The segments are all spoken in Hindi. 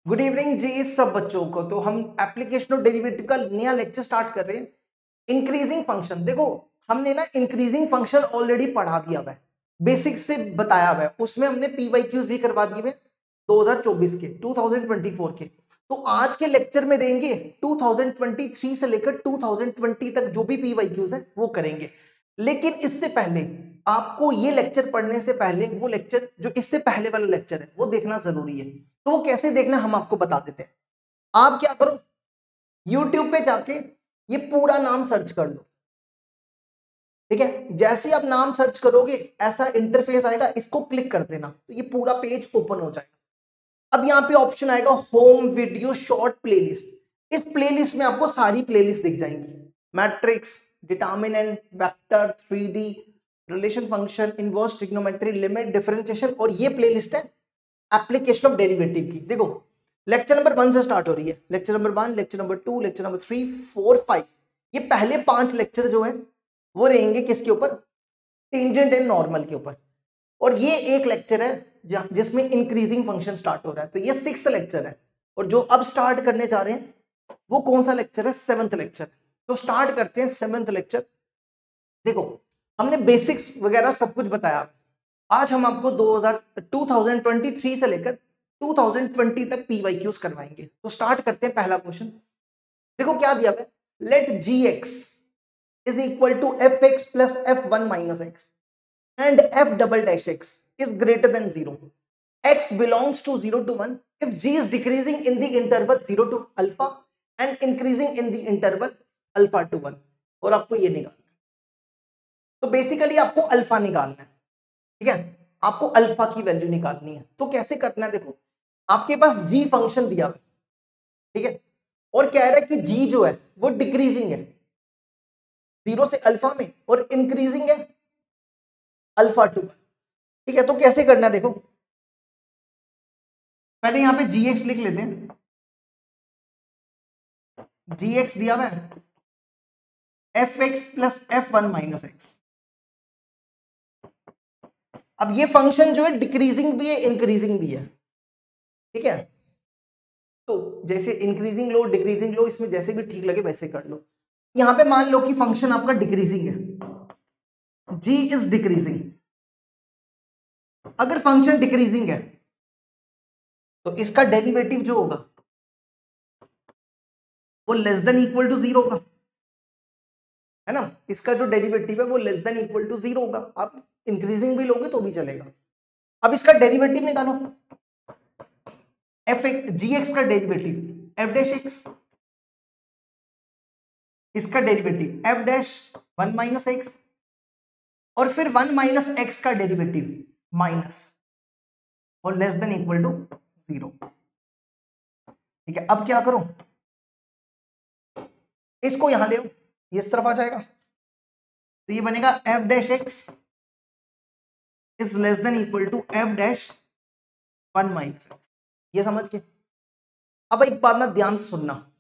गुड इवनिंग जी सब बच्चों को। तो हम एप्लीकेशन ऑफ डेरिवेटिव का नया लेक्चर स्टार्ट कर रहे हैं। इंक्रीजिंग फंक्शन, देखो हमने ना इंक्रीजिंग फंक्शन ऑलरेडी पढ़ा दिया हुआ है, बेसिक से बताया हुआ है। उसमें हमने पीवाईक्यूज भी करवा दिए हुए 2024 के 2024 के। तो आज के लेक्चर में देंगे 2023 से लेकर 2020 तक जो भी पीवाईक्यूज है वो करेंगे। लेकिन इससे पहले आपको ये लेक्चर पढ़ने से पहले वो लेक्चर जो इससे पहले वाला लेक्चर है वो देखना जरूरी है। तो वो कैसे देखना हम आपको बता देते हैं। आप क्या करो, YouTube पे जाके ये पूरा नाम सर्च कर लो, ठीक है। जैसे आप नाम सर्च करोगे ऐसा इंटरफेस आएगा, इसको क्लिक कर देना तो ये पूरा पेज ओपन हो जाएगा। अब यहाँ पे ऑप्शन आएगा होम वीडियो शॉर्ट प्लेलिस्ट। इस प्लेलिस्ट में आपको सारी प्लेलिस्ट दिख जाएंगी, matrix, determinant, vector, 3D, relation function, inverse trigonometry, limit, differentiation. और ये प्लेलिस्ट है एप्लीकेशन ऑफ डेरिवेटिव की। देखो लेक्चर नंबर 1 से स्टार्ट हो रही है, lecture number 1, lecture number 2, lecture number 3, 4, 5। ये पहले 5 लेक्चर जो है वो रहेंगे किसके ऊपर? टेंजेंट एंड नॉर्मल के ऊपर। और ये एक लेक्चर है जिसमें इंक्रीजिंग फंक्शन स्टार्ट हो रहा है, तो ये 6th लेक्चर है। और जो अब स्टार्ट करने जा रहे हैं वो कौन सा लेक्चर है? 7th lecture. तो स्टार्ट करते हैं 7th लेक्चर। देखो हमने बेसिक्स वगैरह सब कुछ बताया। आज हम आपको 2023 से लेकर 2020 तक पीवाईक्यूज करवाएंगे। तो स्टार्ट करते हैं। पहला क्वेश्चन देखो क्या दिया है, let gx is equal to fx plus f1 minus x and f double dash x is greater than 0, x belongs to 0 to 1 if g is decreasing in the interval 0 to alpha and increasing in the interval alpha to 1। और आपको ये निकालना है, तो बेसिकली आपको अल्फा निकालना है, ठीक है। आपको अल्फा की वैल्यू निकालनी है। तो कैसे करना है? देखो आपके पास जी फंक्शन दिया है, ठीक है, और कह रहा है कि जी जो है वो डिक्रीजिंग है 0 से अल्फा में और इंक्रीजिंग है अल्फा टू, ठीक है। तो कैसे करना है? देखो पहले यहां पे जी एक्स लिख लेते हैं। जी एक्स दिया हुआ है F x plus f1 minus X. अब ये फंक्शन जो है डिक्रीजिंग भी है इंक्रीजिंग भी है, ठीक है। तो जैसे इंक्रीजिंग लो डिक्रीजिंग लो, इसमें जैसे भी ठीक लगे वैसे कर लो। यहां पे मान लो कि फंक्शन आपका डिक्रीजिंग है, g इज डिक्रीजिंग। अगर फंक्शन डिक्रीजिंग है तो इसका डेरिवेटिव जो होगा वो लेस देन इक्वल टू 0 होगा, है ना। इसका जो डेरिवेटिव है वो लेस देन इक्वल टू 0 होगा। आप इंक्रीजिंग भी लोगे तो भी चलेगा। अब इसका डेरिवेटिव निकालो, एफ जी एक्स का डेरिवेटिव एफ डैश एक्स, इसका derivative F dash 1 minus X, और फिर 1 माइनस एक्स का डेरिवेटिव माइनस और लेस देन इक्वल टू 0, ठीक है। अब क्या करो, इसको यहां ले, ये इस तरफ आ जाएगा, तो ये बनेगा F dash X is less than equal to F dash 1 minus X. ये समझ के अब एक बात ना ध्यान से सुनना,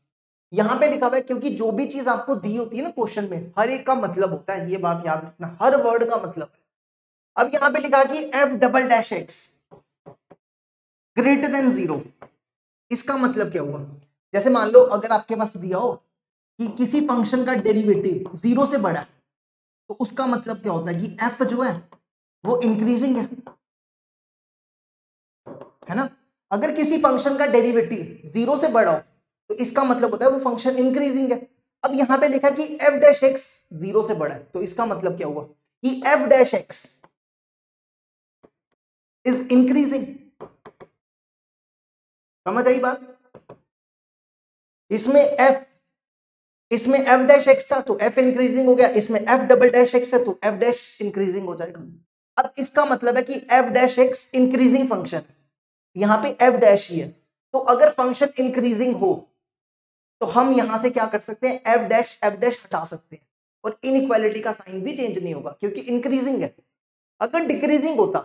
यहां पे लिखा हुआ है क्योंकि जो भी चीज आपको दी होती है ना क्वेश्चन में, हर एक का मतलब होता है, ये बात याद रखना, हर वर्ड का मतलब है। अब यहां पे लिखा कि F double dash x greater than 0, इसका मतलब क्या हुआ? जैसे मान लो अगर आपके पास दिया हो कि किसी फंक्शन का डेरिवेटिव 0 से बड़ा है, तो उसका मतलब क्या होता है कि f जो है वो इंक्रीजिंग है ना। अगर किसी फंक्शन का डेरिवेटिव 0 से बड़ा हो तो इसका मतलब होता है वो फंक्शन इंक्रीजिंग है। अब यहां पे लिखा कि f डैश एक्स 0 से बड़ा है, तो इसका मतलब क्या हुआ कि f dash X is increasing. समझ आई बात? इसमें f डैश एक्स था तो f इंक्रीजिंग हो गया, इसमें f डबल डैश एक्स है तो f डैश इंक्रीजिंग हो जाएगा। अब इसका मतलब है कि f dash x increasing function है, यहां पे f डैश ही है। तो अगर फंक्शन इंक्रीजिंग हो तो हम यहां से क्या कर सकते हैं, f डैश हटा सकते हैं और इनइक्वालिटी का साइन भी चेंज नहीं होगा क्योंकि इंक्रीजिंग है। अगर डिक्रीजिंग होता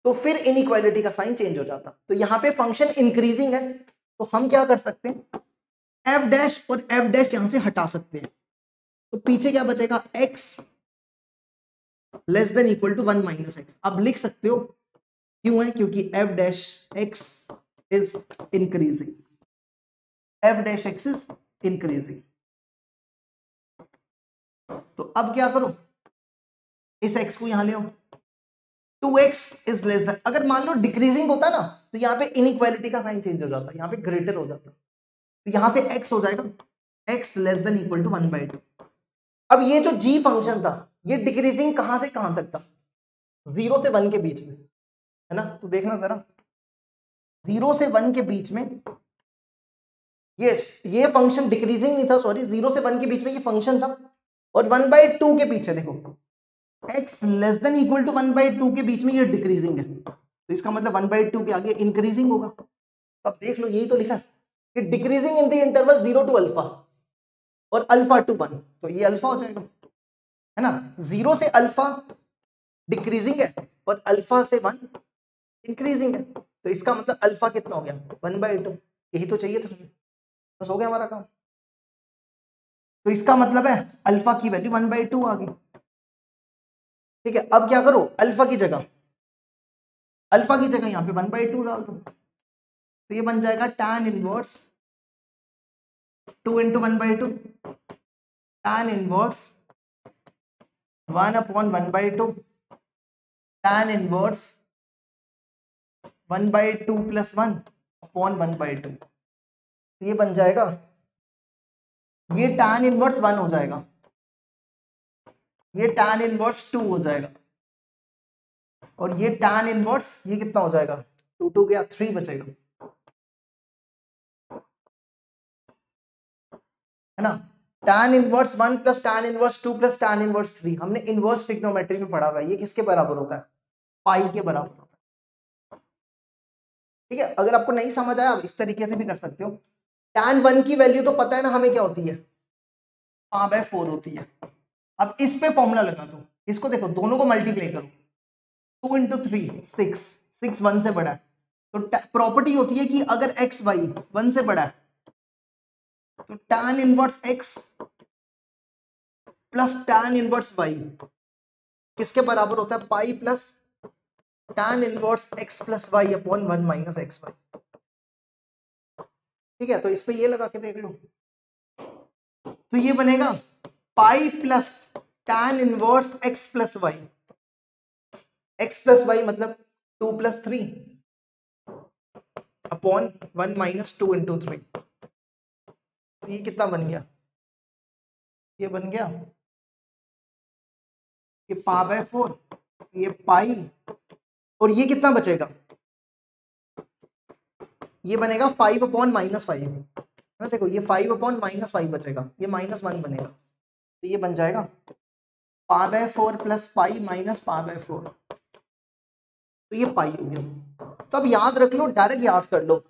तो फिर इनइक्वालिटी का साइन चेंज हो जाता। तो यहां पे फंक्शन इंक्रीजिंग है तो हम क्या कर सकते हैं, f डैश और f डैश यहां से हटा सकते हैं। तो पीछे क्या बचेगा, x less than equal to 1 minus X. अब लिख सकते हो क्यों है, क्योंकि f dash x is increasing, F dash X is increasing. तो अब क्या करो, इस एक्स को यहां ले आओ, 2x इज लेस देन, अगर मान लो डिक्रीजिंग होता ना तो यहाँ पे इनइक्वालिटी का साइन चेंज हो जाता, यहाँ पे ग्रेटर हो जाता, तो यहां से x हो जाएगा x less than equal to 1/2। अब ये जो g फंक्शन था ये डिक्रीजिंग कहां से कहां तक था, 0 से 1 के बीच में, है ना। तो देखना जरा, 0 से 1 के बीच में ये फंक्शन डिक्रीजिंग नहीं था, सॉरी, 0 से 1 के बीच में ये फंक्शन था, और 1/2 के पीछे देखो x less than equal to 1/2 के बीच में ये डिक्रीजिंग है, तो इसका मतलब 1/2 के आगे इंक्रीजिंग होगा। अब देख लो, यही तो लिखा कि decreasing in the interval 0 to alpha और अल्फा टू 1, तो ये अल्फा हो जाएगा, है ना। 0 से अल्फा डिक्रीजिंग है और अल्फा से 1 इंक्रीजिंग है, तो इसका मतलब अल्फा कितना हो गया, 1/2। यही तो चाहिए था हमें, बस हो गया हमारा काम। तो इसका मतलब है अल्फा की वैल्यू 1/2 आ गई। ठीक है, अब क्या करो, अल्फा की जगह यहाँ पे 1/2 डाल दो, तो ये बन जाएगा tan inverse 2 × 1/2, tan inverse 1/1/2, tan inverse 1/2 + 1/1/2, ये बन जाएगा, ये tan इनवर्स 1 हो जाएगा, ये tan इनवर्स 2 हो जाएगा, और ये tan इनवर्स ये कितना हो जाएगा, 2 गया 3 बचेगा, है ना। tan inverse 1 + tan inverse 2 + tan inverse 3 हमने इनवर्स ट्रिग्नोमेट्री में पढ़ा हुआ है, ये किसके बराबर होता है, पाई के बराबर होता है। ठीक है, अगर आपको नहीं समझ आया आप इस तरीके से भी कर सकते हो। tan 1 की वैल्यू तो पता है ना हमें क्या होती है, π/4 होती है। अब इस पे फॉर्मूला लगा दो, इसको देखो, दोनों को मल्टीप्लाई करो, 2 × 3 6, 6 1 से बड़ा है, तो प्रॉपर्टी होती है कि अगर x y 1 से बड़ा है तो tan inverse x plus tan inverse y किसके बराबर होता है, pi plus tan inverse x plus y upon 1 minus X Y. ठीक है, तो इस पे ये लगा के देख लो, तो ये बनेगा पाई plus tan inverse x plus y, x plus y मतलब 2 + 3 अपॉन 1 माइनस 2 × 3, ये कितना बन गया, ये बन गया ये π/4, ये पाई, और ये कितना बचेगा, ये बनेगा 5/-5, है ना। देखो ये 5/-5 बचेगा, ये -1 बनेगा, तो ये बन जाएगा π/4 + पाई माइनस π/4, तो ये पाई हो गया। तो अब याद रख लो, डायरेक्ट याद कर लो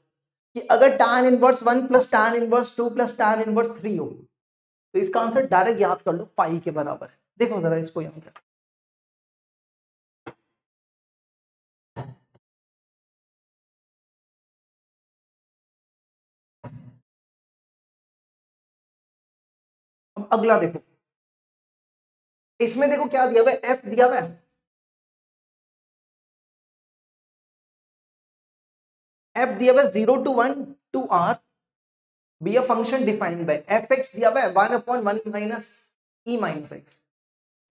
कि अगर tan inverse 1 + tan inverse 2 + tan inverse 3 हो तो इसका आंसर डायरेक्ट याद कर लो, पाई के बराबर है। देखो जरा इसको याद कर, अब अगला देखो, इसमें देखो क्या दिया हुआ है, f दिया हुआ है, f दिया हुआ है 0 to 1 to r be a function defined by fx दिया हुआ है 1/1 minus e minus x,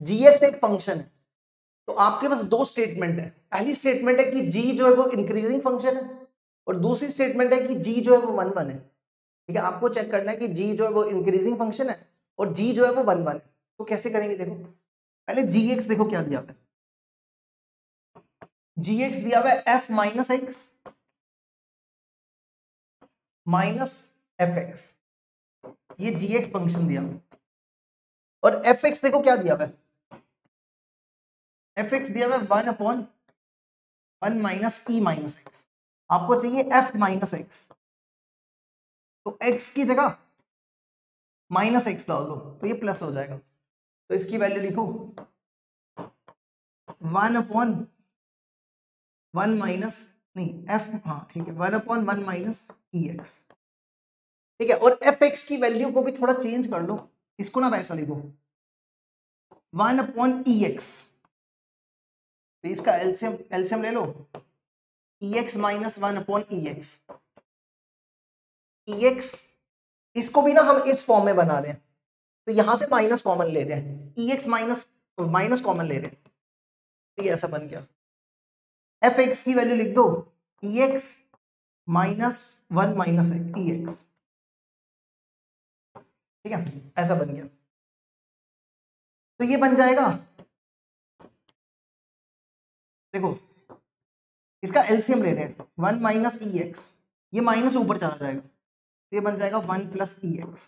gx एक फंक्शन है। तो आपके पास दो स्टेटमेंट है, पहली स्टेटमेंट है कि g जो है वो इंक्रीजिंग फंक्शन है, और दूसरी स्टेटमेंट है कि g जो है वो 1/1 है। ठीक है, आपको चेक करना है कि g जो है वो इंक्रीजिंग फंक्शन है और g जो है वो 1/1 है। तो कैसे करेंगे, देखो पहले gx देखो क्या दिया हुआ है, gx दिया हुआ है f minus x minus F x, ये gx फंक्शन दिया हुआ है, और fx देखो क्या दिया हुआ है, fx दिया हुआ है 1/1 माइनस e माइनस एक्स, आपको चाहिए f माइनस एक्स, तो x की जगह माइनस एक्स डाल दो तो ये प्लस हो जाएगा, तो इसकी वैल्यू लिखो 1/1 माइनस, नहीं f, हाँ ठीक है, 1/1 माइनस ई एक्स। ठीक है, और एफ एक्स की वैल्यू को भी थोड़ा चेंज कर लो, इसको ना वैसा लिखो 1/e एक्स, तो इसका एलसीएम ले लो, EX minus 1 upon EX। EX इसको भी ना हम इस फॉर्म में बना रहे हैं, तो यहां से माइनस कॉमन ले रहे हैं, EX माइनस कॉमन ले रहे हैं, तो ये ऐसा बन गया। fx की वैल्यू लिख दो, EX माइनस 1 माइनस EX, ठीक है, ऐसा बन गया। तो ये बन जाएगा, देखो इसका एलसीएम ले रहे हैं, 1 माइनस EX, ये माइनस ऊपर चला जाएगा, तो ये बन जाएगा 1 प्लस EX।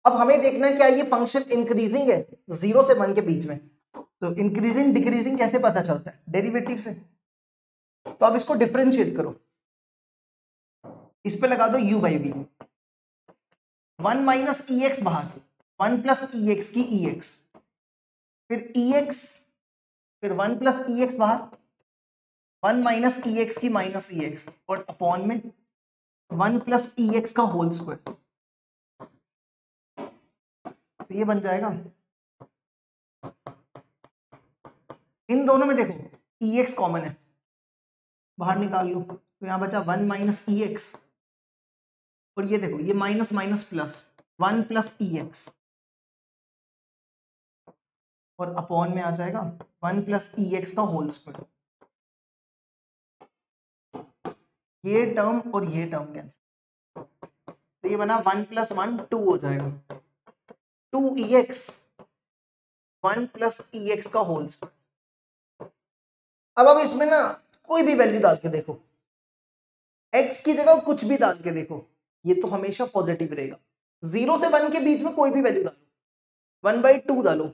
अब हमें देखना है क्या ये फंक्शन इंक्रीजिंग है 0 से 1 के बीच में, तो इंक्रीजिंग डिक्रीजिंग कैसे पता चलता है, डेरिवेटिव से। तो अब इसको डिफरेंशिएट करो, इस पे लगा दो u by V, 1 minus EX बाहर, 1 प्लस EX की EX, फिर EX, फिर 1 प्लस EX बाहर, 1 माइनस EX की माइनस EX, और अपॉन में 1 प्लस EX का होल स्क्वायर, तो ये बन जाएगा। इन दोनों में देखो EX कॉमन है, बाहर निकाल लो, तो यहां बचा 1 माइनस EX, और ये देखो ये minus minus plus 1 plus EX, और अपॉन में आ जाएगा 1 प्लस EX का होल स्क्वायर। ये टर्म और ये टर्म कैंसिल, तो ये बना 1 प्लस 1 2 हो जाएगा, 2EX 1 प्लस EX का होल स्क्वायर। अब इसमें ना कोई भी वैल्यू डाल के देखो, x की जगह कुछ भी डाल के देखो, ये तो हमेशा पॉजिटिव रहेगा। 0 से 1 के बीच में कोई भी वैल्यू डालो, 1/2 डालो,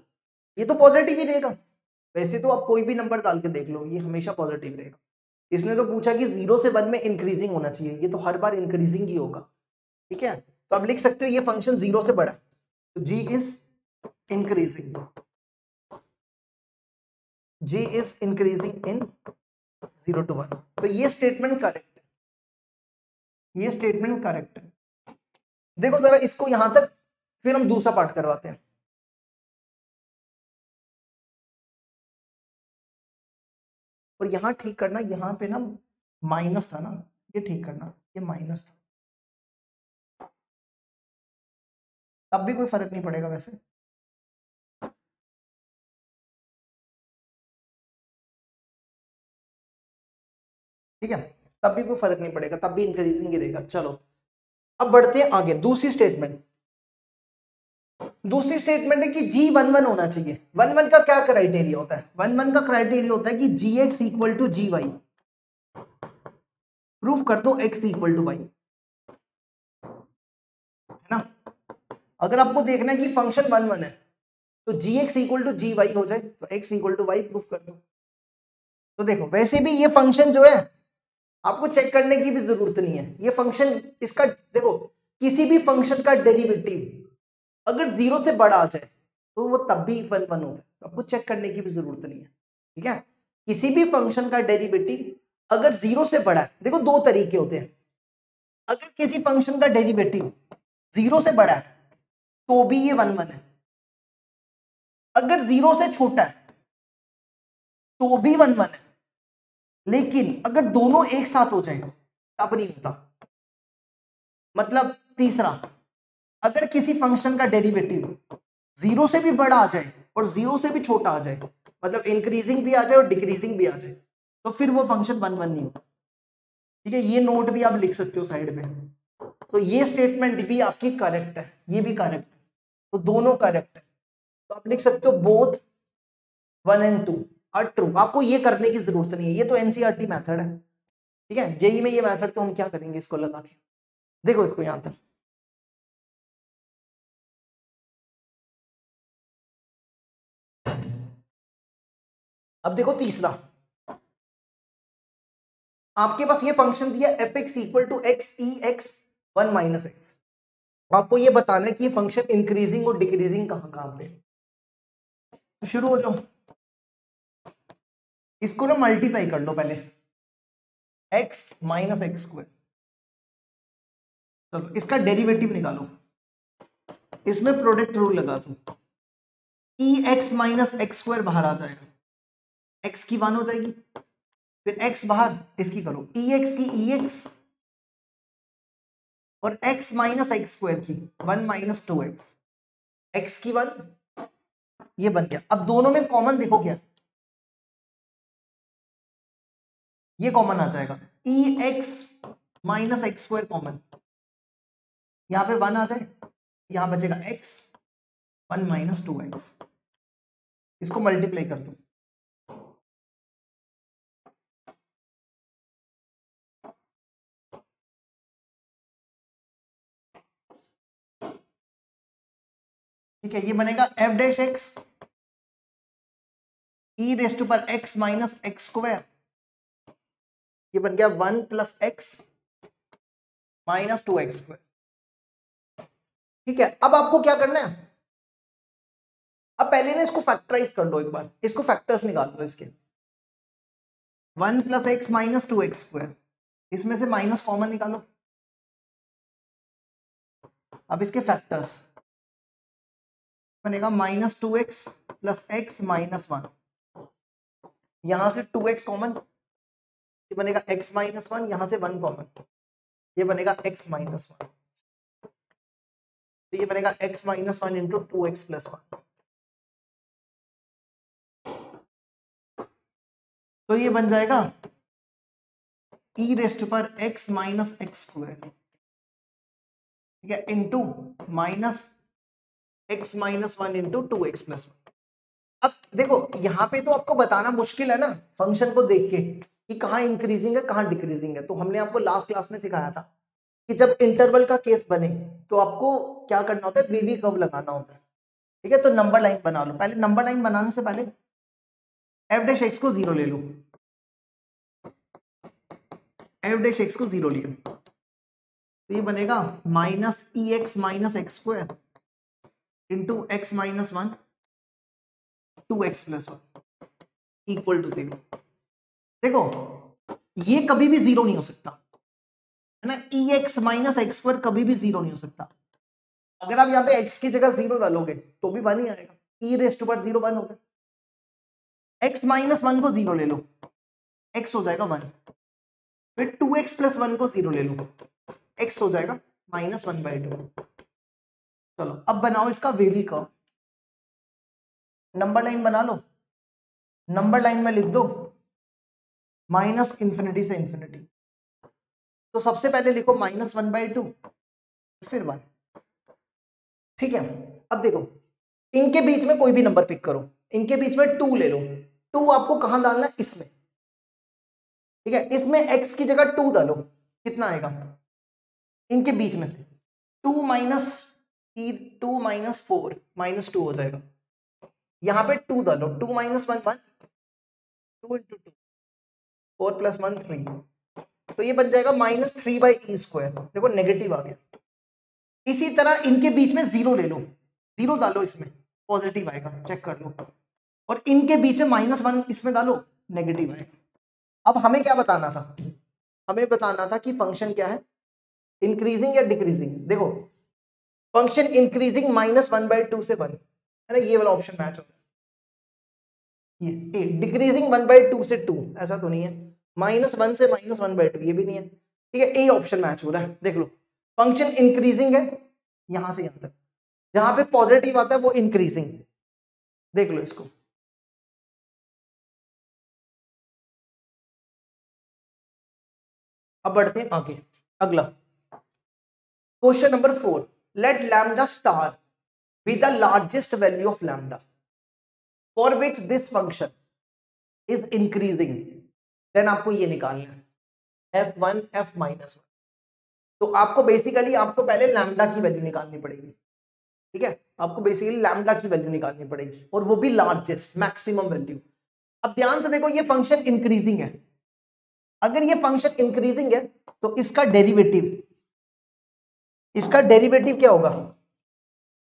ये तो पॉजिटिव ही रहेगा। वैसे तो आप कोई भी नंबर डाल के देख लो, ये हमेशा पॉजिटिव रहेगा। इसने तो पूछा कि 0 से 1 में इंक्रीजिंग होना चाहिए, ये तो हर बार इंक्रीजिंग ही होगा, ठीक है। तो आप लिख सकते हो ये फंक्शन 0 से बड़ा, तो g is increasing, g is increasing in 0 to 1। तो ये स्टेटमेंट करेक्ट है, ये स्टेटमेंट करेक्ट है। देखो जरा इसको यहां तक, फिर हम दूसरा पार्ट करवाते हैं। और यहां ठीक करना, यहां पे ना माइनस था ना, ये ठीक करना, ये माइनस था, तब भी कोई फर्क नहीं पड़ेगा वैसे। ठीक है, तब भी कोई फर्क नहीं पड़ेगा, तब भी इंक्रीजिंग ही रहेगा। चलो अब बढ़ते हैं आगे, दूसरी स्टेटमेंट। दूसरी स्टेटमेंट है कि जी 1 1 होना चाहिए। 1 1 का क्या क्राइटेरिया होता है, 1 1 का क्राइटेरिया होता है कि G X equal to G Y. Proof कर दो x इक्वल टू वाई, है ना। अगर आपको देखना है कि फंक्शन 1 1 है, तो G X equal to G Y हो जाए, तो x equal to Y proof कर दो। तो देखो वैसे भी ये फंक्शन जो है आपको चेक करने की भी जरूरत नहीं है, ये फंक्शन इसका देखो, किसी भी फंक्शन का डेरिवेटिव अगर 0 से बड़ा आ जाए तो वो तब भी 1 1 होता है, तो आपको चेक करने की भी जरूरत नहीं है, ठीक है। किसी भी फंक्शन का डेरिवेटिव अगर 0 से बड़ा है, देखो दो तरीके होते हैं। अगर किसी फंक्शन का डेरिवेटिव 0 से बड़ा है तो भी ये 1 1 है, अगर 0 से छोटा है तो भी 1 1 है, लेकिन अगर दोनों एक साथ हो जाए तब नहीं होता। मतलब तीसरा, अगर किसी फंक्शन का डेरिवेटिव 0 से भी बड़ा आ जाए और 0 से भी छोटा आ जाए, मतलब इंक्रीजिंग भी आ जाए और डिक्रीजिंग भी आ जाए, तो फिर वो फंक्शन 1 1 नहीं होता, ठीक है। ये नोट भी आप लिख सकते हो साइड पे। तो ये स्टेटमेंट भी आपकी करेक्ट है, ये भी करेक्ट है, तो दोनों करेक्ट है। तो आप लिख सकते हो बोथ 1 and 2 आर ट्रू। आपको ये करने की जरूरत नहीं है, ये तो एनसीईआरटी मेथड है, ठीक है। जेई में ये मेथड तो हम क्या करेंगे इसको लगा के, देखो इसको यहां तक। अब देखो तीसरा, आपके पास ये फंक्शन दिया F X equal to X E X 1 minus X. आपको ये बताना है कि ये फंक्शन इंक्रीजिंग और डिक्रीजिंग कहां कहां पे। तो शुरू हो जाओ, इसको ना मल्टीप्लाई कर लो पहले, x माइनस एक्स स्क्वायर। चलो इसका डेरिवेटिव निकालो, इसमें प्रोडक्ट रूल लगा दो, ई एक्स माइनस एक्स स्क्वायर बाहर आ जाएगा, x की 1 हो जाएगी, फिर x बाहर, इसकी करो ex की ex और x माइनस एक्स स्क्वायर की 1 माइनस 2x, x की 1, ये बन गया। अब दोनों में कॉमन देखो क्या, ये कॉमन आ जाएगा, ex minus X square common, यहां पे 1 आ जाए, यहां बचेगा x 1 माइनस 2x, इसको मल्टीप्लाई कर दो, ठीक है। ये बनेगा f dash x e raise to पर x माइनस एक्स स्क्वायर, ये बन गया 1 plus x minus 2x square, ठीक है। अब आपको क्या करना है, अब पहले ना इसको फैक्टराइज कर लो एक बार, इसको फैक्टर्स निकाल लो इसके, 1 plus X minus 2x square, इसमें से माइनस कॉमन निकालो। अब इसके फैक्टर्स बनेगा minus 2x plus X minus 1, यहां से 2x कॉमन, ये बनेगा x माइनस 1, यहां से 1 कॉमन, ये बनेगा x माइनस 1, तो ये बनेगा x minus 1 into 2x plus 1, तो ये बन जाएगा e रेस्ट पर x माइनस एक्स स्क्वायर, ठीक है, into minus x minus 1 into 2x plus 1। अब देखो यहाँ पे तो आपको बताना मुश्किल है ना फंक्शन को देख के कि कहाँ इंक्रीजिंग है कहाँ डिक्रीजिंग है, तो हमने आपको लास्ट क्लास में सिखाया था कि जब इंटरवल का केस बने तो आपको क्या करना होता है, वीवी कर्व लगाना होता है, ठीक है। तो नंबर लाइन बना लो, पहले नंबर लाइन बनाने से पहले f डैश x को 0 ले लो, f डैश x को 0 लिया, तो ये बनेगा minus E X minus X square into X minus 1 2x plus 1 equal to 0। देखो ये कभी भी 0 नहीं हो सकता है ना, ई एक्स माइनस एक्स स्क्वायर कभी भी 0 नहीं हो सकता। अगर आप यहाँ पे x की जगह 0 डालोगे तो भी 1 ही आएगा, ई रेस्ट पर 0 1 होता है। x माइनस 1 को 0 ले लो, x हो जाएगा 1, फिर 2x प्लस 1 को 0 ले लो, x हो जाएगा माइनस 1/2। चलो अब बनाओ इसका वेवी कर्व, नंबर लाइन बना लो, नंबर लाइन में लिख दो माइनस इंफिनिटी से इंफिनिटी, तो सबसे पहले लिखो माइनस 1/2 फिर 1, ठीक है। अब देखो इनके बीच में कोई भी नंबर पिक करो, इनके बीच में 2 ले लो, 2 आपको कहां डालना है, इसमें, ठीक है। इसमें x की जगह 2 डालो, कितना आएगा, इनके बीच में से 2 माइनस 4 माइनस 2 हो जाएगा, यहां पे 2 डालो, 2 माइनस 1 1, 2 इंटू 2 4 प्लस 1 3, तो ये बन जाएगा माइनस 3/e स्क्वायर, देखो नेगेटिव आ गया। इसी तरह इनके बीच में 0 ले लो, 0 डालो, इसमें पॉजिटिव आएगा, चेक कर लो, और इनके बीच में माइनस 1 इसमें डालो, नेगेटिव आएगा। अब हमें क्या बताना था, हमें बताना था कि फंक्शन क्या है, इंक्रीजिंग या डिक्रीजिंग। देखो फंक्शन इंक्रीजिंग माइनस 1/2 से 1 है ना, ये वाला ऑप्शन मैच होता है। ये डिक्रीजिंग 1/2 से 2 ऐसा तो नहीं है, माइनस 1 से माइनस 1/2 ये भी नहीं है, ठीक है। ए ऑप्शन मैच हो रहा है, देख लो फंक्शन इंक्रीजिंग है यहां से यहां तक, जहां पे पॉजिटिव आता है वो इंक्रीजिंग, देख लो इसको। अब बढ़ते हैं आगे, अगला question number 4, let lambda star be the largest value of lambda for which this function is increasing, then आपको ये निकालना है f1 f माइनस 1। तो आपको बेसिकली आपको पहले लैम्डा की वैल्यू निकालनी पड़ेगी, ठीक है, आपको बेसिकली लैम्डा की वैल्यू निकालनी पड़ेगी और वो भी लार्जेस्ट मैक्सिमम वैल्यू। अब ध्यान से देखो ये फंक्शन इंक्रीजिंग है, अगर ये फंक्शन इंक्रीजिंग है तो इसका डेरिवेटिव क्या होगा,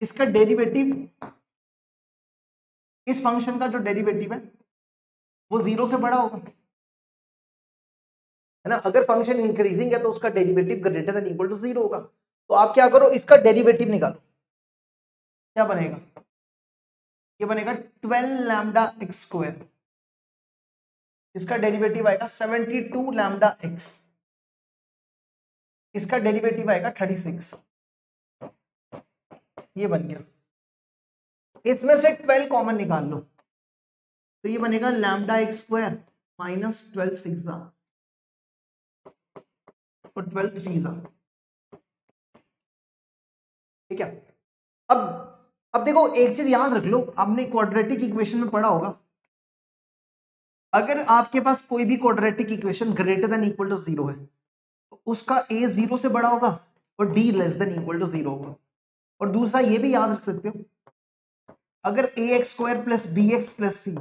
इसका डेरिवेटिव, इस फंक्शन का जो डेरिवेटिव है वो 0 से बड़ा होगा, है ना। अगर फंक्शन इंक्रीजिंग है तो उसका derivative greater than equal to 0 होगा। तो आप क्या करो, इसका डेरिवेटिव निकालो, क्या बनेगा, ये बनेगा 12 लैम्डा एक्स स्क्वायर इसका डेरिवेटिव आएगा 72 लैम्डा एक्स, इसका डेरिवेटिव आएगा 36, ये बन गया। इसमें से 12 कॉमन निकाल लो तो ये बनेगा lambda x square minus 12 six और 12 थ्री, ठीक है। अब देखो एक चीज याद रख लो, आपने क्वाड्रेटिक इक्वेशन में पढ़ा होगा, अगर आपके पास कोई भी quadratic equation greater than equal to 0 है तो उसका a 0 से बड़ा होगा और d less than equal to 0 होगा। और दूसरा ये भी याद रख सकते हो, अगर ax square plus bx plus c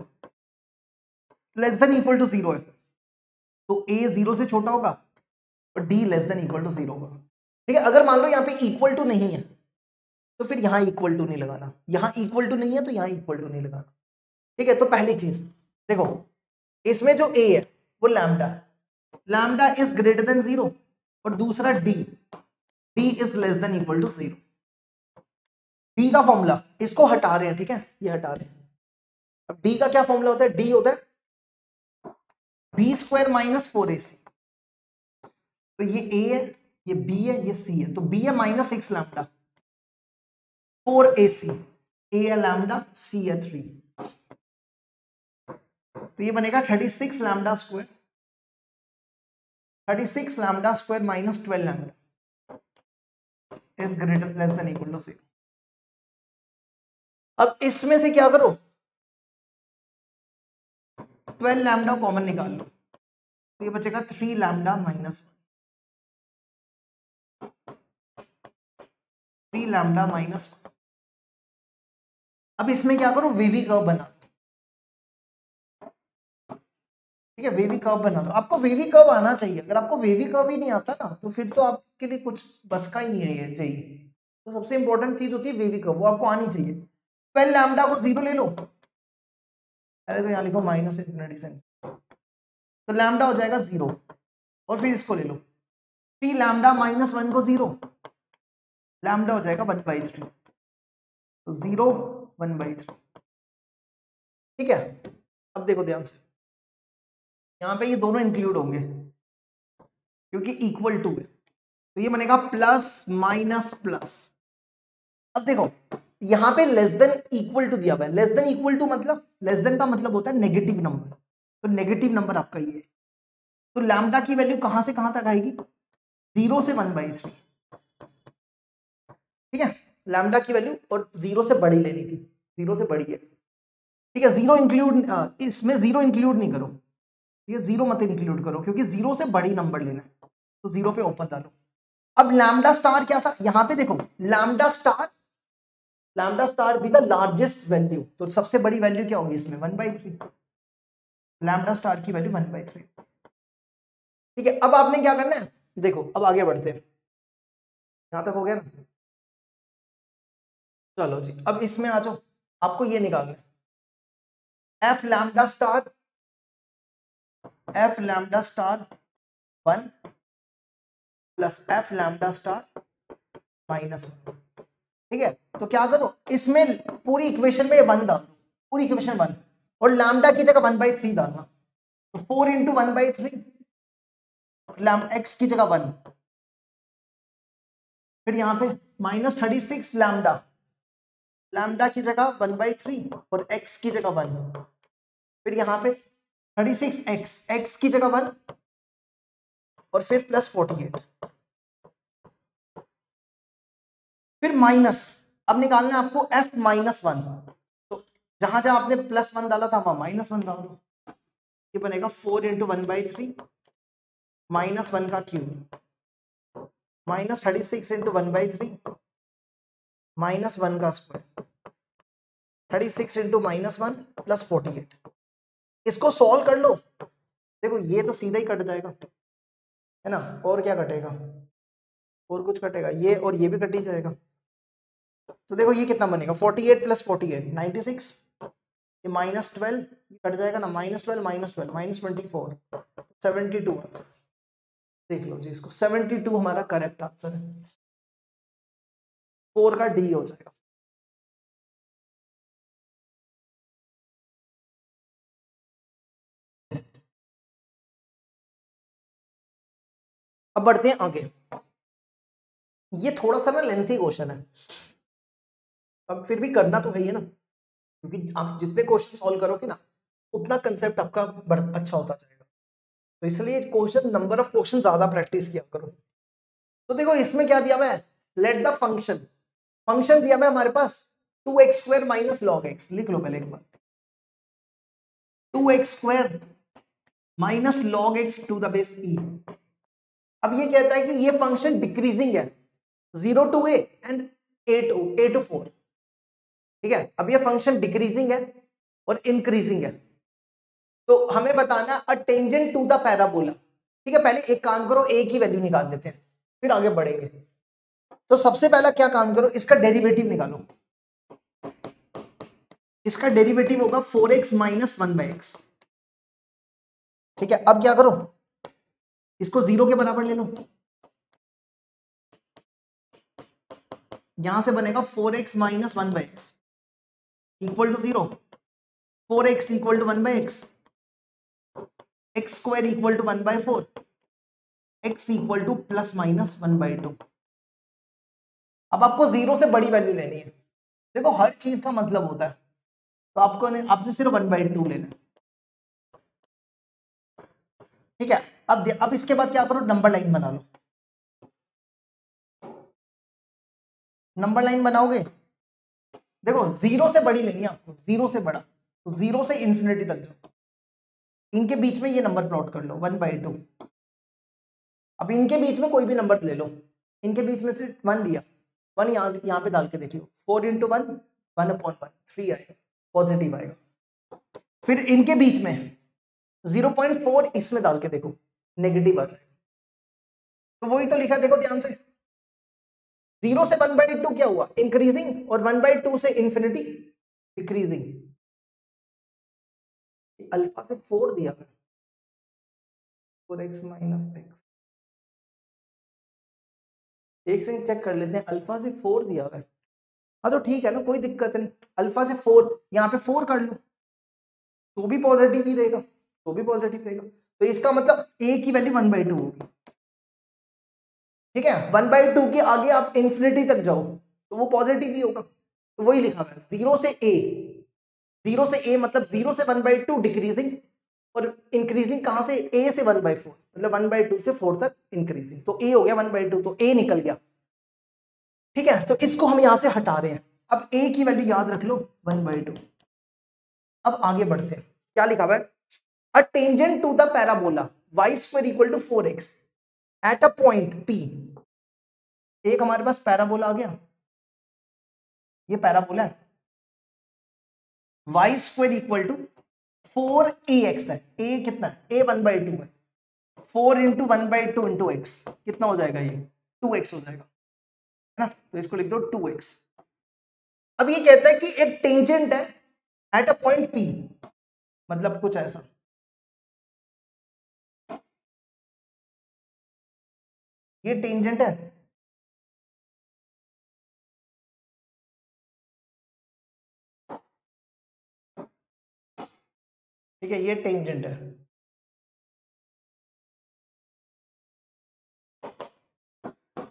less than equal to 0 है तो a 0 से छोटा होगा और d less than equal to 0 होगा, ठीक है। अगर मान लो यहाँ पे इक्वल टू नहीं है तो फिर यहाँ इक्वल टू नहीं लगाना, यहाँ इक्वल टू नहीं है तो यहाँ इक्वल टू नहीं लगाना, ठीक है। तो पहली चीज देखो, इसमें जो a है वो lambda, lambda is greater than 0, और दूसरा d is less than equal to 0। d का फॉर्मूला, इसको हटा रहे हैं, ठीक है, ये हटा रहे हैं। अब d का क्या फॉर्मूला होता है, d होता है b स्क्वायर माइनस 4ac, तो ये a है, ये b है, ये c है, तो b है माइनस 6 लैम्डा, 4ac, a है लैम्डा, c है 3, तो ये बनेगा 36 lambda square, 36 lambda square minus 12 lambda is greater less than equal to 0। अब इसमें से क्या करो, 12 लैम्डा कॉमन निकाल लो तो ये बचेगा 3 लैम्डा माइनस 3 लैम्डा माइनस। अब इसमें क्या करो, वीवी कर्व बना, ठीक है, वेवी कर्व बना लो। आपको वेवी कर्व आना चाहिए, अगर आपको वेवी कर्व ही नहीं आता ना तो फिर तो आपके लिए कुछ बस का ही नहीं है ये चाहिए। तो सबसे इंपॉर्टेंट चीज होती है वेवी कर्व, वो आपको आनी चाहिए। 12 लैम्डा को 0 ले लो, अरे तो यहाँ लिखो माइनस इन्फिनिटी से, तो लैम्डा हो जाएगा 0, और फिर इसको ले लो 3 लैम्डा माइनस 1 को 0, लैम्डा हो जाएगा 1/3, तो 0 1/3, ठीक है। अब देखो ध्यान से, यहाँ पे ये दोनों इंक्लूड होंगे क्योंकि इक्वल टू है, तो ये बनेगा प्लस माइनस प्लस। अब देखो यहाँ पे लेस देन इक्वल टू दिया हुआ है, लेस देन इक्वल टू मतलब, लेस देन का मतलब होता है नेगेटिव नंबर, तो नेगेटिव नंबर आपका ये है, तो लैम्डा की वैल्यू कहां से कहां तक आएगी, 0 से 1/3, ठीक है। लैम्डा की वैल्यू और 0 से बड़ी लेनी थी, 0 से बड़ी है, ठीक है। 0 इंक्लूड, इसमें 0 इंक्लूड नहीं करो, ये 0 मत इंक्लूड करो क्योंकि 0 से बड़ी नंबर लेना है, तो 0 पे ऊपर डालो। अब लैम्डा स्टार क्या था, यहां पे देखो lambda star be the largest value, तो सबसे बड़ी वैल्यू क्या होगी इसमें 1/3, लैम्डा स्टार की वैल्यू 1/3, ठीक है। अब आपने क्या करना है, देखो अब आगे बढ़ते हैं, यहां तक हो गया ना, चलो जी अब इसमें आ जाओ, आपको ये निकालना है F lambda star 1 plus F lambda star -1, ठीक है। तो क्या करो, इसमें पूरी इक्वेशन में 1 डाल दो, पूरी इक्वेशन 1, और लैम्डा की जगह 1/3 डालना, तो 4 इंटू 1/3, एक्स की जगह 1, फिर यहाँ पे -36 लैम्डा की जगह 1/3 और एक्स की जगह 1, फिर यहाँ पे 36 एक्स की जगह 1 और फिर प्लस 48, फिर माइनस, अब निकालना है आपको f -1, तो जहां जहां आपने +1 डाला था वहां -1 डाल दो, ये बनेगा 4 इंटू 1/3 -1 का क्यूब -36 इंटू 1/3 -1 का स्क्वायर 36 इंटू -1 प्लस 48। इसको सॉल्व कर लो, देखो ये तो सीधा ही कट जाएगा है ना, और क्या कटेगा, और कुछ कटेगा, ये और ये भी कट ही जाएगा, तो देखो ये कितना बनेगा 48 प्लस 48 96, ये -12 कट जाएगा ना, -12 -24 72 आंसर, देख लो जी इसको, 72 हमारा करेक्ट आंसर है, 4 का डी हो जाएगा। अब बढ़ते हैं आगे। ये थोड़ा सा ना लेंथी क्वेश्चन है, अब फिर भी करना तो है ही ना, क्योंकि आप जितने क्वेश्चन सॉल्व करोगे ना उतना कंसेप्ट आपका अच्छा होता जाएगा। तो इसलिए क्वेश्चन, नंबर ऑफ क्वेश्चन ज्यादा प्रैक्टिस किया करो। तो देखो इसमें क्या दिया हुआ है, लेट द फंक्शन, फंक्शन दिया हुआ है हमारे पास 2x² माइनस लॉग एक्स। लिख लो पहले एक बार, 2x² minus log X to the base E. अब ये कहता है कि ये फंक्शन डिक्रीजिंग है 0 to a and a to 4, ठीक है। अब ये फंक्शन डिक्रीजिंग है और इंक्रीजिंग है, तो हमें बताना a tangent to the parabola, ठीक है। पहले एक काम करो, a की वैल्यू निकाल लेते हैं, फिर आगे बढ़ेंगे। तो सबसे पहला क्या काम करो, इसका डेरिवेटिव निकालो। इसका डेरिवेटिव होगा 4x माइनस 1/x, ठीक है। अब क्या करो, इसको 0 के बराबर ले लो, यहां से बनेगा 4x minus 1/x equal to 0, 4x equal to 1/x, x² equal to 1/4, x equal to plus minus 1/2। अब आपको 0 से बड़ी वैल्यू लेनी है। देखो हर चीज का मतलब होता है, तो आपने सिर्फ 1/2 लेना है, ठीक है। अब इसके बाद क्या करो, नंबर लाइन बना लो। नंबर लाइन बनाओगे, देखो 0 से बड़ी लेनी है आपको, 0 से बड़ा, तो 0 से इंफिनिटी तक जाओ, इनके बीच में ये नंबर प्लॉट कर लो 1/2। अब इनके बीच में कोई भी नंबर ले लो, इनके बीच में से 1 लिया, 1 यहाँ पे डाल के देख लो, 4 × 1 1/1, 3 आएगा, पॉजिटिव आएगा। फिर इनके बीच में 0.4 इसमें डाल के देखो, नेगेटिव आ जाएगा। तो वही तो लिखा, देखो ध्यान से, 0 से 1/2 क्या हुआ, इंक्रीजिंग, और 1/2 से इंफिनिटी डिक्रीजिंग। अल्फा से 4 दिया, 4x माइनस x, एक से चेक कर लेते हैं, अल्फा से 4 दिया हुआ है। हाँ तो ठीक है ना, कोई दिक्कत नहीं, अल्फा से 4, यहाँ पे 4 कर लो, तो भी पॉजिटिव ही रहेगा, तो भी पॉजिटिव रहेगा। तो इसका मतलब a की वैल्यू 1/2 होगी, ठीक है। 1/2 के आगे आप इंफिनिटी तक जाओ तो वो पॉजिटिव ही होगा। तो वही लिखा हुआ है 0 से a, 0 से a मतलब 0 से 1/2 डिक्रीजिंग, और इंक्रीजिंग कहां से, a से 1/4, मतलब 1/2 से 4 तक इंक्रीजिंग। तो a हो गया 1/2, तो a निकल गया, ठीक है। तो इसको हम यहां से हटा रहे हैं। अब a की वैल्यू याद रख लो 1/2। अब आगे बढ़ते हैं, क्या लिखा हुआ है, a tangent to the parabola y² equal to 4x at a point p। एक हमारे पास पैराबोला आ गया, ये पैराबोला है, y² इक्वल टू 4ax है, a कितना है, a 1/2 है, 4 × 1/2 × x कितना हो जाएगा, ये 2x हो जाएगा, है ना। तो इसको लिख दो 2x। अब ये कहता है कि एक टेंजेंट है एट अ पॉइंट p, मतलब कुछ ऐसा, ये टेंजेंट है, ठीक है, ये टेंजेंट है।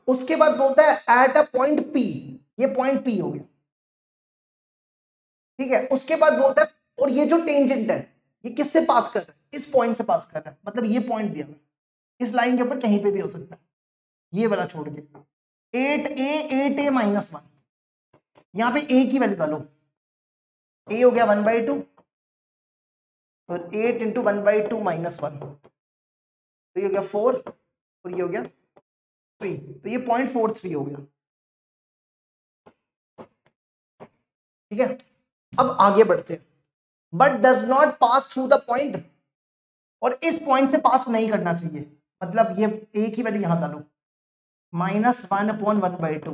उसके बाद बोलता है एट अ पॉइंट p, ये पॉइंट p हो गया, ठीक है। उसके बाद बोलता है और ये जो टेंजेंट है ये किससे पास कर रहा है, इस पॉइंट से पास कर रहा है, मतलब ये पॉइंट दिया हुआ है, इस लाइन के ऊपर कहीं पे भी हो सकता है, ये वाला छोड़ के 8a माइनस 1, यहाँ पे a की वैल्यू डालो, a हो गया 1/2 और 8 × 1/2 माइनस 1, तो ये हो गया 4 और ये हो गया 3, तो ये 0.43 हो गया, ठीक है। अब आगे बढ़ते हैं, but does not pass through the point, और इस पॉइंट से पास नहीं करना चाहिए, मतलब ये a की वैल्यू यहां डालो -1/1/2।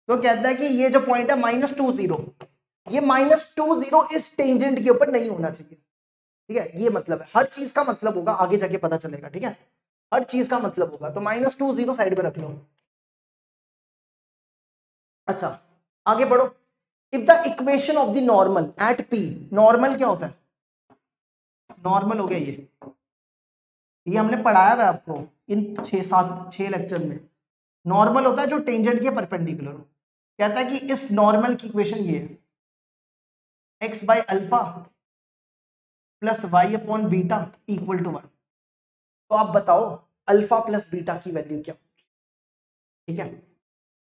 तो कहता है कि ये जो पॉइंट है -20, ये -20 इस टेंजेंट के ऊपर नहीं होना चाहिए, ठीक है। ये मतलब है, हर चीज का मतलब होगा, आगे जाके पता चलेगा, ठीक है। हर चीज का मतलब होगा, तो -20 साइड पे रख लो। अच्छा आगे बढ़ो, if the equation of the normal at p, normal क्या होता है, नॉर्मल हो गया ये हमने पढ़ाया है आपको, इन 6 लेक्चर में। नॉर्मल होता है जो टेंजेंट के परपेंडिकुलर हो। कहता है कि इस नॉर्मल की इक्वेशन ये है, X by alpha plus Y upon beta equal to 1। तो आप बताओ अल्फा प्लस बीटा की वैल्यू क्या होगी। ठीक है,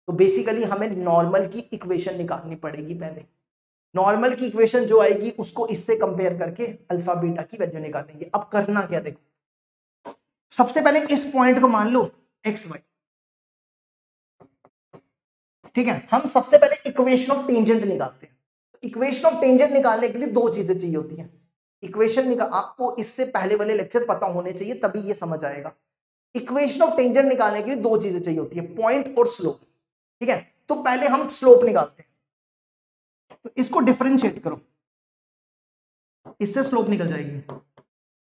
तो बेसिकली हमें नॉर्मल की इक्वेशन निकालनी पड़ेगी पहले। नॉर्मल की इक्वेशन जो आएगी उसको इससे कंपेयर करके अल्फा बीटा की वैल्यू निकालेंगे। अब करना क्या, देखो सबसे पहले इस पॉइंट को मान लो एक्स वाई। ठीक है, हम सबसे पहले इक्वेशन ऑफ टेंजेंट निकालते हैं। इक्वेशन ऑफ टेंजेंट निकालने के लिए दो चीजें चाहिए होती हैं। इक्वेशन निकाल, आपको इससे पहले वाले लेक्चर पता होने चाहिए तभी ये समझ आएगा। इक्वेशन ऑफ टेंजेंट निकालने के लिए दो चीजें चाहिए होती है, पॉइंट और स्लोप। ठीक है, तो पहले हम स्लोप निकालते हैं। तो इसको डिफरेंशिएट करो, इससे स्लोप निकल जाएगी।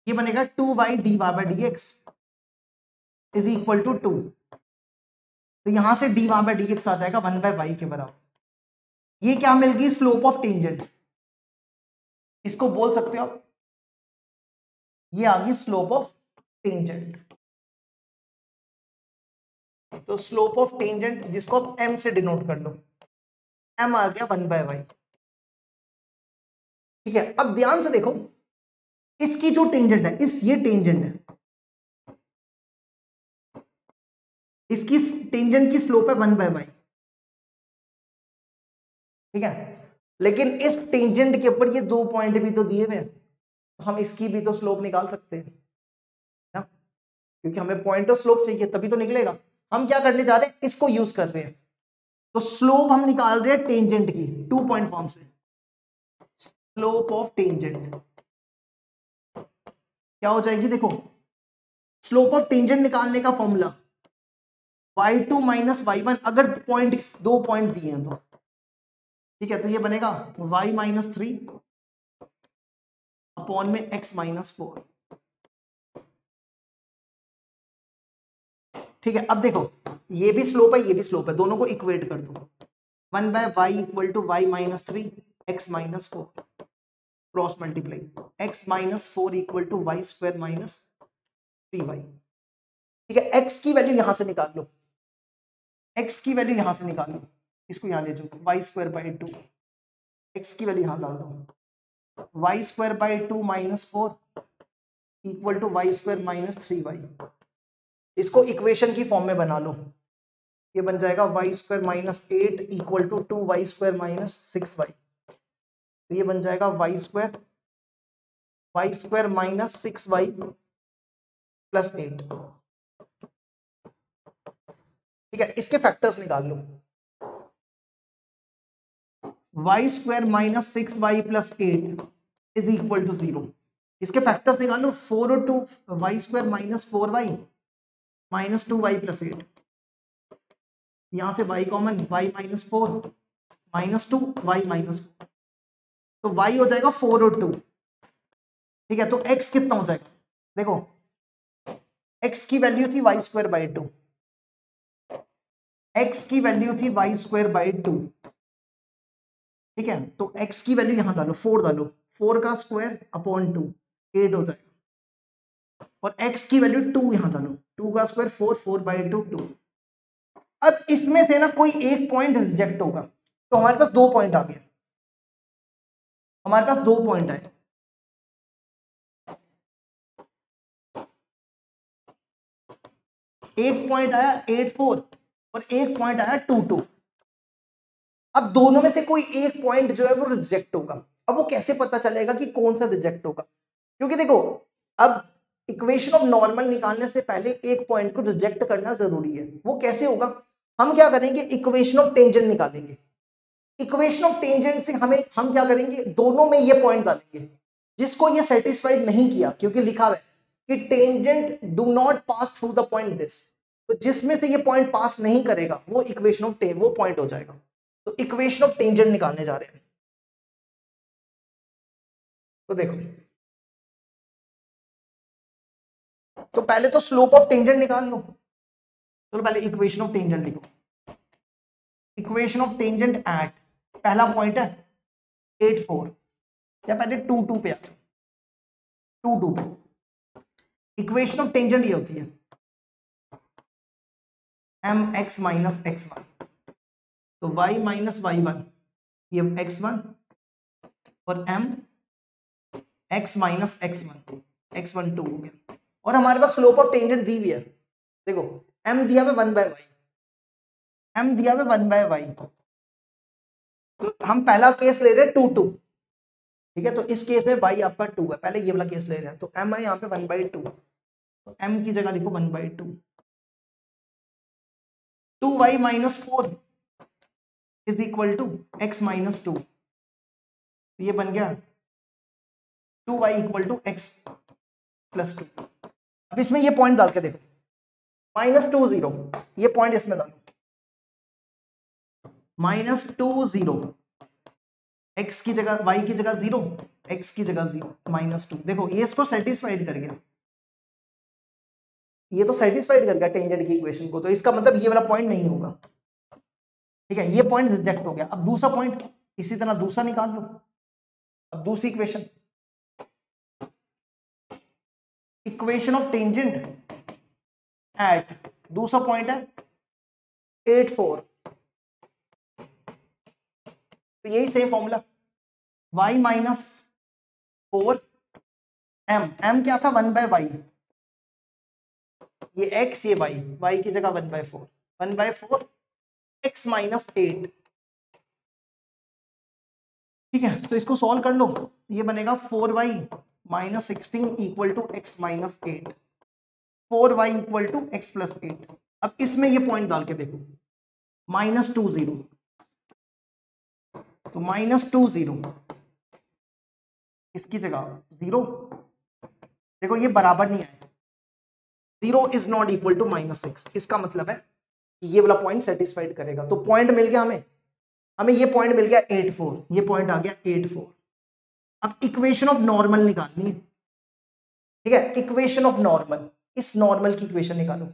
ये बनेगा 2y dy by dx is equal to 2। तो यहां से dy बाय dx आ जाएगा 1 बाय y के बराबर। ये क्या मिल गई, स्लोप ऑफ टेंजेंट। इसको बोल सकते हो आप, ये आ गई स्लोप ऑफ टेंजेंट। तो स्लोप ऑफ टेंजेंट जिसको आप m से डिनोट कर लो, m आ गया 1 बाय y। ठीक है, अब ध्यान से देखो, इसकी जो टेंजेंट है, ये टेंजेंट है, इसकी टेंजेंट की स्लोप है 1 बाय y। ठीक है, लेकिन इस टेंजेंट के ऊपर ये 2 पॉइंट भी तो दिए हुए हैं, तो हम इसकी भी तो स्लोप निकाल सकते हैं ना, क्योंकि हमें पॉइंट और स्लोप चाहिए तभी तो निकलेगा। हम क्या करने जा रहे हैं, इसको यूज कर रहे हैं। तो स्लोप हम निकाल रहे हैं टेंजेंट की 2 पॉइंट फॉर्म से। स्लोप ऑफ टेंजेंट क्या हो जाएगी, देखो स्लोप ऑफ टेंजेंट निकालने का फॉर्मूला y2 माइनस y1, अगर पॉइंट 2 पॉइंट दिए हैं तो। ठीक है, तो ये बनेगा y माइनस 3 अपॉन में x माइनस 4। ठीक है, अब देखो ये भी स्लोप है, ये भी स्लोप है, दोनों को इक्वेट कर दो। 1 by y equal to y minus 3 x minus 4 cross multiply, x minus 4 equal to y square minus 3y। ठीक है, x की वैल्यू यहां से निकाल लो, x की वैल्यू यहां से निकाल लो, इसको यहां ले जाओ, y स्क्वायर बाई 2, x की वैल्यू यहां डाल दो, y square by 2 minus 4 equal to y square minus 3y। इसको इक्वेशन की फॉर्म में बना लो, ये बन जाएगा y square minus 8 equal to 2y square minus 6y। तो ये बन जाएगा y square minus 6y plus 8। ठीक है, इसके फैक्टर्स निकाल लो, y square minus 6y plus 8 is equal to 0। इसके फैक्टर्स निकाल लो, 4 और 2 y square minus 4y minus 2y plus 8। यहां से y common, y minus 4 minus 2 y minus 4, तो y हो जाएगा 4 और 2। ठीक है, तो x कितना हो जाएगा, देखो x की वैल्यू थी y स्क्वायर बाई 2, x की वैल्यू थी y स्क्वायर बाई 2। ठीक है, तो x की वैल्यू यहां डालो, 4 डालो, 4 का स्क्वायर अपॉन 2 8 हो जाएगा, और x की वैल्यू 2 यहां डालो, 2 का स्क्वायर 4, 4 बाई 2 2। अब इसमें से ना कोई एक पॉइंट रिजेक्ट होगा, तो हमारे पास 2 पॉइंट आ गए, हमारे पास 2 पॉइंट आए। एक पॉइंट आया 8 4 और एक पॉइंट आया 2 2। अब दोनों में से कोई एक पॉइंट जो है वो रिजेक्ट होगा। अब वो कैसे पता चलेगा कि कौन सा रिजेक्ट होगा, क्योंकि देखो अब इक्वेशन ऑफ नॉर्मल निकालने से पहले एक पॉइंट को रिजेक्ट करना जरूरी है। वो कैसे होगा, हम क्या करेंगे, इक्वेशन ऑफ टेंजेंट निकालेंगे। इक्वेशन ऑफ टेंजेंट से हम क्या करेंगे, दोनों में ये पॉइंट डालेंगे जिसको ये सेटिस्फाइड नहीं किया, क्योंकि लिखा हुआ है कि tangent do not pass through the point this. तो जिसमें से ये पॉइंट पास नहीं करेगा वो इक्वेशन ऑफ वो पॉइंट हो जाएगा। तो इक्वेशन ऑफ टेंजेंट निकालने जा रहे हैं। तो देखो, तो पहले तो स्लोप ऑफ टेंजेंट निकाल लो। चलो पहले इक्वेशन ऑफ टेंजेंट लिखो। इक्वेशन ऑफ टेंजेंट एट, पहला पॉइंट है 8 4, या पहले 2 2 पे आ जाओ, 2 2 पे। इक्वेशन ऑफ टेंजेंट ये होती है M X minus X one, तो y माइनस वाई वन ये x1 और m x minus x1 x1 2 हो गया। और हमारे पास स्लोप ऑफ टेंजेंट दी हुई है, देखो m दिया हुआ 1/y, m दिया हुआ 1/y, तो हम पहला केस ले रहे हैं 2 2, ठीक है। तो इस केस में y आपका 2 है, पहले ये वाला केस ले रहे हैं, तो m है यहाँ पे 1/2, तो m की जगह लिखो 1/2, 2y minus 4 is equal to x minus 2, ये बन गया 2y equal to x plus 2। अब इसमें ये पॉइंट डाल के देखो, -2 0, ये पॉइंट इसमें डालो, -2 0, x की जगह y की जगह 0, x की जगह 0, -2। देखो ये इसको सेटिस्फाइड कर गया, ये तो सेटिस्फाइड कर गया टेंजेंट की इक्वेशन को, तो इसका मतलब ये वाला पॉइंट नहीं होगा, ठीक है, ये पॉइंट रिजेक्ट हो गया। अब दूसरा पॉइंट इसी तरह दूसरा निकाल लो। अब दूसरी equation, equation of tangent at, दूसरा पॉइंट है 8 4, तो यही same formula, y minus 4 m क्या था 1/y, ये x ये y की जगह 1/4, 1/4 x माइनस 8, ठीक है। तो इसको सॉल्व कर लो, ये बनेगा 4y minus 16 equal to x minus 8, 4y equal to x plus 8। अब इसमें ये पॉइंट डाल के देखो, -2 0, तो -2 0, इसकी जगह 0, देखो ये बराबर नहीं आएगा, 0 इज नॉट इक्वल टू -6, इसका मतलब है ये वाला पॉइंट सेटिस्फाइड करेगा। तो पॉइंट मिल गया हमें ये पॉइंट मिल गया 8 4, ये पॉइंट आ गया 8 4। अब इक्वेशन ऑफ नॉर्मल निकालनी है, ठीक है, इक्वेशन ऑफ नॉर्मल, इस नॉर्मल की इक्वेशन निकालो।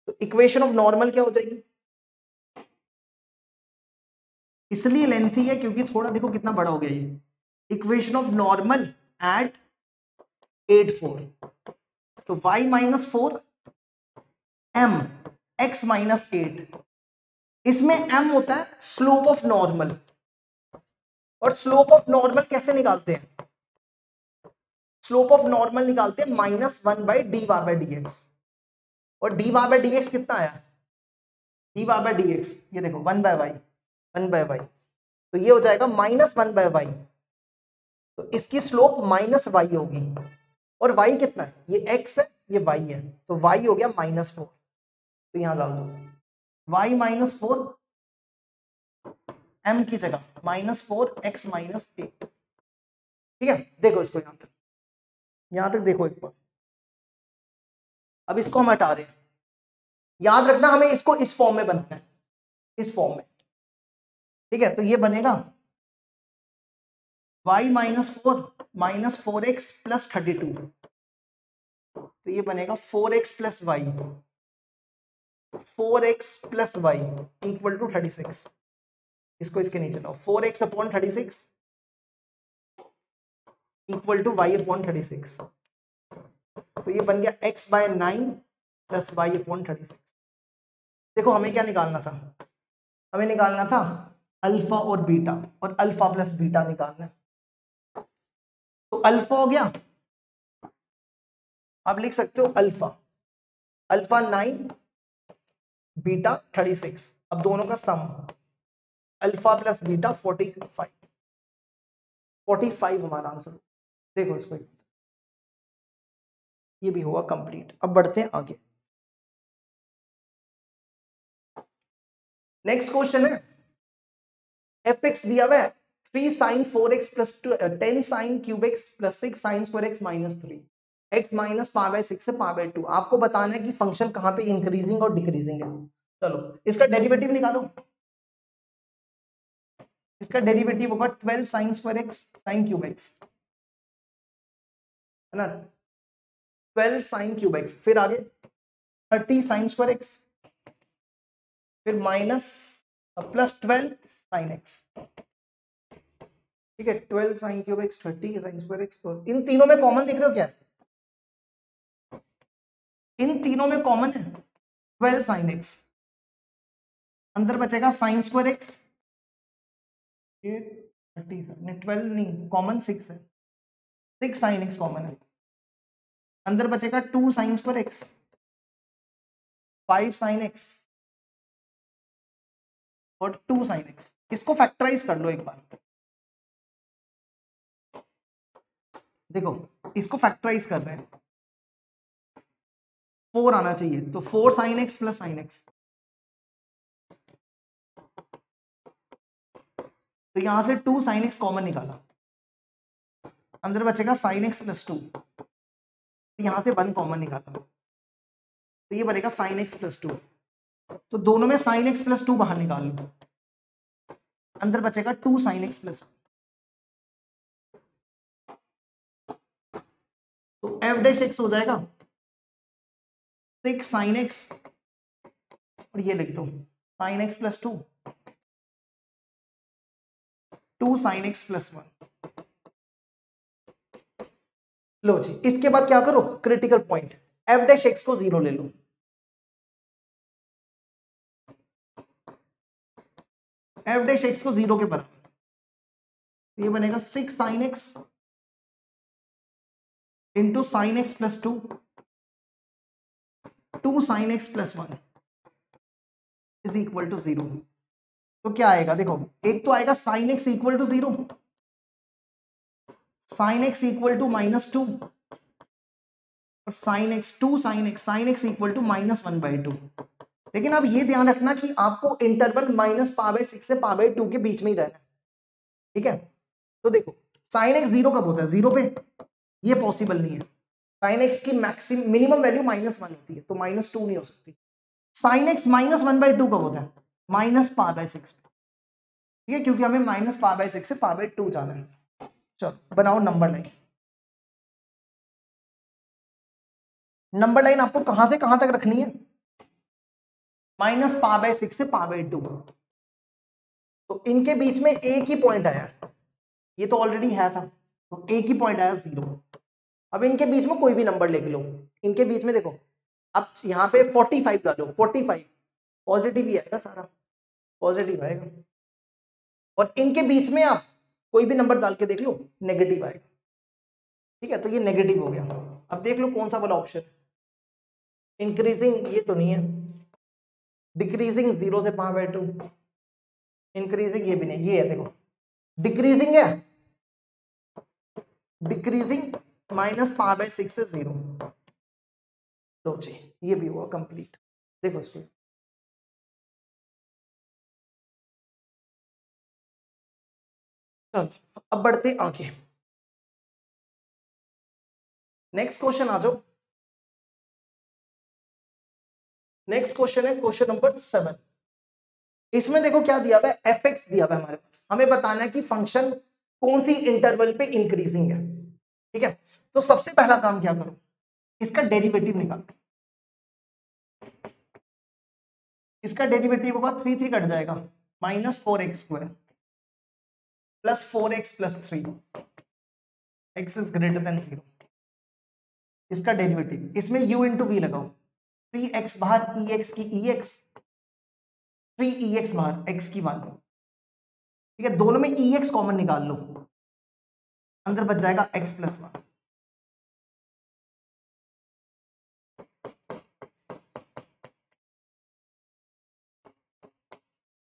तो इक्वेशन ऑफ नॉर्मल क्या हो जाएगी, इसलिए लेंथी है क्योंकि थोड़ा देखो कितना बड़ा हो गया ये, इक्वेशन ऑफ नॉर्मल एट 8 4, तो y minus 4 m x minus 8, इसमें m होता है स्लोप ऑफ नॉर्मल, और स्लोप ऑफ नॉर्मल कैसे निकालते हैं, स्लोप ऑफ नॉर्मल निकालते हैं -1/dy/dx, और dy/dx कितना आया, dy/dx ये देखो 1/y, तो ये हो जाएगा -1/y, तो इसकी स्लोप -y होगी, और y कितना है, ये x है ये y है, तो y हो गया -4, तो यहां डाल दो y -4 m की जगह -4 x माइनस 8, ठीक है। देखो इसको यहां तक देखो एक बार, अब इसको हम हटा रहे हैं, याद रखना हमें इसको इस फॉर्म में बनाना है, इस फॉर्म में, ठीक है। तो ये बनेगा y -4 4x प्लस 32, तो ये बनेगा 4x plus y, 4x plus y equal to 36, इसको इसके नीचे लाओ, 4x upon 36 equal to y upon 36, तो ये बन गया x/9 प्लस y अपॉन 36। देखो हमें क्या निकालना था, हमें निकालना था अल्फा और बीटा, और अल्फा प्लस बीटा निकालना है, तो अल्फा हो गया, आप लिख सकते हो अल्फा 9 बीटा 36, अब दोनों का सम अल्फा प्लस बीटा 45 हमारा आंसर। देखो इसको, ये भी हुआ कंप्लीट। अब बढ़ते हैं आगे, नेक्स्ट क्वेश्चन है fx दिया हुआ है 3 sin 4x plus 10 sin cube x plus 6 sin square x minus 3, x minus 5/6 से 5/2। आपको बताना है कि फंक्शन कहां पे इंक्रीजिंग और डिक्रीजिंग है। चलो इसका डेरिवेटिव निकालो, इसका डेरिवेटिव होगा 12 sin square x sin cube x, है ना, 12 sin क्यूब x, फिर आगे 30 sin स्क्वायर x, फिर माइनस प्लस 12 sin x, ठीक है, 12 sin cube x 30 sin square x। और इन तीनों में कॉमन देख रहे हो क्या, इन तीनों में कॉमन है 12 sin x, अंदर बचेगा साइन स्क्वायर एक्स, ये 30 नहीं 12 नहीं, कॉमन 6 है, 6 साइन एक्स कॉमन है। अंदर बचेगा 2 sine square x, 5 sine x और 2 साइन एक्स। इसको फैक्टराइज कर लो एक बार, देखो इसको फैक्टराइज कर रहे हैं, 4 आना चाहिए, तो 4 sign X plus sine x, तो यहां से 2 साइन एक्स कॉमन निकाला, अंदर बचेगा साइन एक्स प्लस 2, तो यहां से 1 कॉमन निकाला, तो ये बनेगा साइन एक्स प्लस 2, तो दोनों में साइन एक्स प्लस 2 बाहर निकाल लो, अंदर बचेगा 2 साइन एक्स प्लस, तो एफ डैश एक्स हो जाएगा 6 साइन एक्स, और ये लिख दो sign X plus 2, 2 sine X plus 1। लो जी, इसके बाद क्या करो, critical point, F dash x को 0 ले लो, एफ डैश एक्स को 0 के बराबर, ये बनेगा 6 sine X into sine X plus 2, 2 sine X plus 1 is equal to 0। तो क्या आएगा, देखो एक तो आएगा sine X equal to 0, sine X equal to -2 और sine X 2 sine X equal to -1/2। लेकिन अब ये ध्यान रखना कि आपको इंटरवल -π/6 से π/2 के बीच में ही रहना है, ठीक है। तो देखो साइन एक्स 0 कब होता है, 0 पे, ये पॉसिबल नहीं है, साइन एक्स की मैक्सिमम मिनिमम वैल्यू -1 होती है, तो -2 नहीं हो सकती। साइन एक्स -1/2 कब होता है, -π/6, ठीक है, क्योंकि हमें -π/6 से π/2 जाना है। चलो बनाओ नंबर लाइन, नंबर लाइन आपको कहां से कहां तक रखनी है, -π/6 से π/2, तो इनके बीच में एक ही पॉइंट आया, ये तो ऑलरेडी है था, तो एक ही पॉइंट आया 0। अब इनके बीच में कोई भी नंबर लिख लो, इनके बीच में देखो, अब यहाँ पे 45 डालो, 45 पॉजिटिव ही आएगा, सारा पॉजिटिव आएगा, और इनके बीच में आप कोई भी नंबर डाल के देख लो, नेगेटिव आएगा, ठीक है, तो ये नेगेटिव हो गया। अब देख लो कौन सा वाला ऑप्शन, इंक्रीजिंग ये तो नहीं है, डिक्रीजिंग 0 से π/2, इंक्रीजिंग ये भी नहीं, ये है देखो डिक्रीजिंग है, डिक्रीजिंग -π/6 से 0। लो जी, ये भी हुआ कंप्लीट, देखो इसको, चलो अब बढ़ते आगे, नेक्स्ट क्वेश्चन आ जाओ। नेक्स्ट क्वेश्चन है क्वेश्चन नंबर 7। इसमें देखो क्या दिया हुआ है, एफ एक्स दिया हुआ है हमारे पास, हमें बताना है कि फंक्शन कौन सी इंटरवल पे इंक्रीजिंग है, ठीक है। तो सबसे पहला काम क्या करो, इसका डेरिवेटिव निकालो, इसका डेरिवेटिव होगा 3 कट जाएगा, -4x² plus 4x plus 3, x is greater than 0, इसका डेरिवेटिव, इसमें u इंटू वी लगाओ, 3x बाहर ex की ex, 3ex बाहर x की 1, ठीक है, दोनों में ex कॉमन निकाल लो, अंदर बच जाएगा x प्लस 1,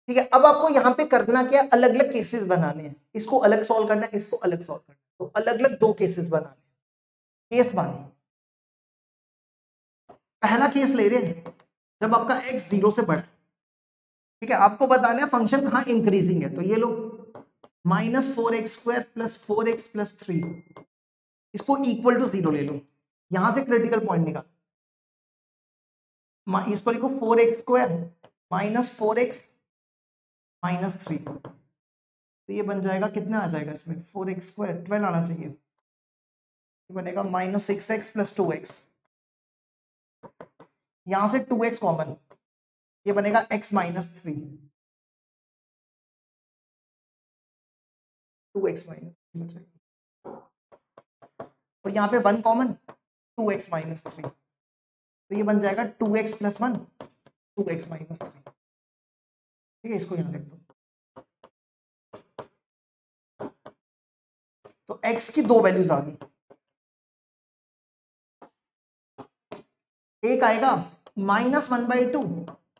ठीक है। अब आपको यहां पे करना क्या है, अलग अलग केसेस बनाने हैं, इसको अलग सॉल्व करना है, इसको अलग सॉल्व करना है, तो अलग अलग 2 केसेस बनाने हैं। केस 1, पहला केस ले रहे हैं जब आपका x 0 से बड़ा, ठीक है, आपको बताना है फंक्शन कहां इंक्रीजिंग है, तो ये लो -4x² प्लस 4x प्लस 3, इसको इक्वल टू 0 ले लो, यहां से क्रिटिकल पॉइंट निकाल, इसको लिखो 4x² -4x -3, तो ये बन जाएगा, कितना आ जाएगा इसमें, 4x² 12 आना चाहिए, ये बनेगा -6x प्लस 2x, यहां से 2x कॉमन, ये बनेगा x -3, 2x माइनस, और यहाँ पे 1 कॉमन, 2x -3, तो ये बन जाएगा 2x प्लस 1 2x -3, ठीक है, इसको यहां लिख दो। तो x की दो वैल्यूज आ गई, एक आएगा -1/2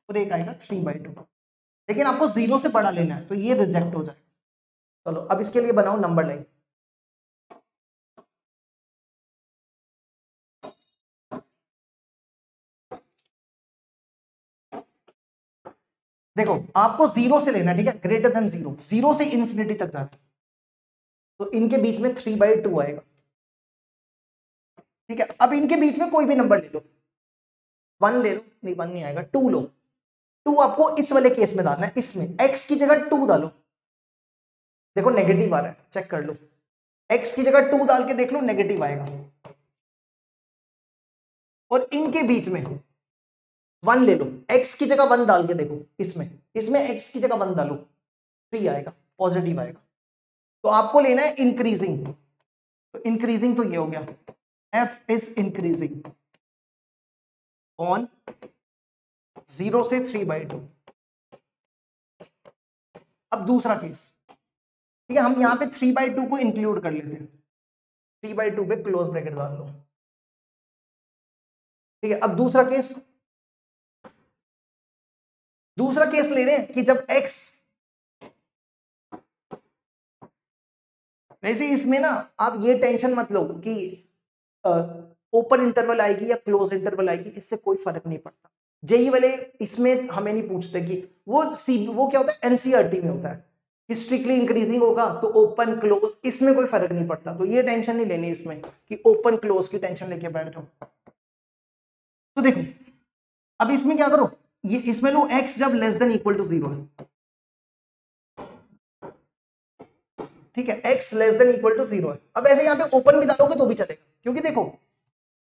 और एक आएगा 3/2, लेकिन आपको 0 से बड़ा लेना है तो ये रिजेक्ट हो जाएगा। चलो अब इसके लिए बनाओ नंबर लाइन। देखो आपको 0 से लेना है, ठीक है, ग्रेटर देन 0, 0 से इन्फिनिटी तक जाना है, तो इनके बीच में 3/2 आएगा। ठीक है, अब इनके बीच में कोई भी नंबर ले लो, 1 ले लो, नहीं 1 नहीं आएगा, 2 लो। 2 आपको इस वाले केस में डालना है, इसमें x की जगह 2 डालो, देखो नेगेटिव आ रहा है, चेक कर लो, x की जगह 2 डाल के देख लो, नेगेटिव आएगा। और इनके बीच में 1 ले लो, x की जगह 1 डाल के देखो, इसमें इसमें x की जगह 1 डालो, 3 आएगा, पॉजिटिव आएगा। तो आपको लेना है इंक्रीजिंग, तो इंक्रीजिंग तो ये हो गया, f इज इंक्रीजिंग ऑन 0 से 3/2। अब दूसरा केस, ठीक है, हम यहां पे 3/2 को इंक्लूड कर लेते हैं, 3/2 पे क्लोज ब्रैकेट डाल लो। ठीक है, अब दूसरा केस ले रहे हैं कि जब x, वैसे इसमें ना आप ये टेंशन मत लो कि ओपन इंटरवल आएगी या क्लोज इंटरवल आएगी, इससे कोई फर्क नहीं पड़ता। जेई वाले इसमें हमें नहीं पूछते कि वो क्या होता है, एनसीईआरटी में होता है कि स्ट्रिक्टली इंक्रीजिंग होगा तो ओपन क्लोज, इसमें कोई फर्क नहीं पड़ता, तो ये टेंशन नहीं लेनी इसमें कि ओपन क्लोज की टेंशन लेके बैठ जाओ। तो देखो अब इसमें क्या करो, ये इसमें लो x जब लेस देन इक्वल टू 0 है, ठीक है, x less than equal to 0 है। अब ऐसे यहाँ पे ओपन भी डालोगे तो भी चलेगा, क्योंकि देखो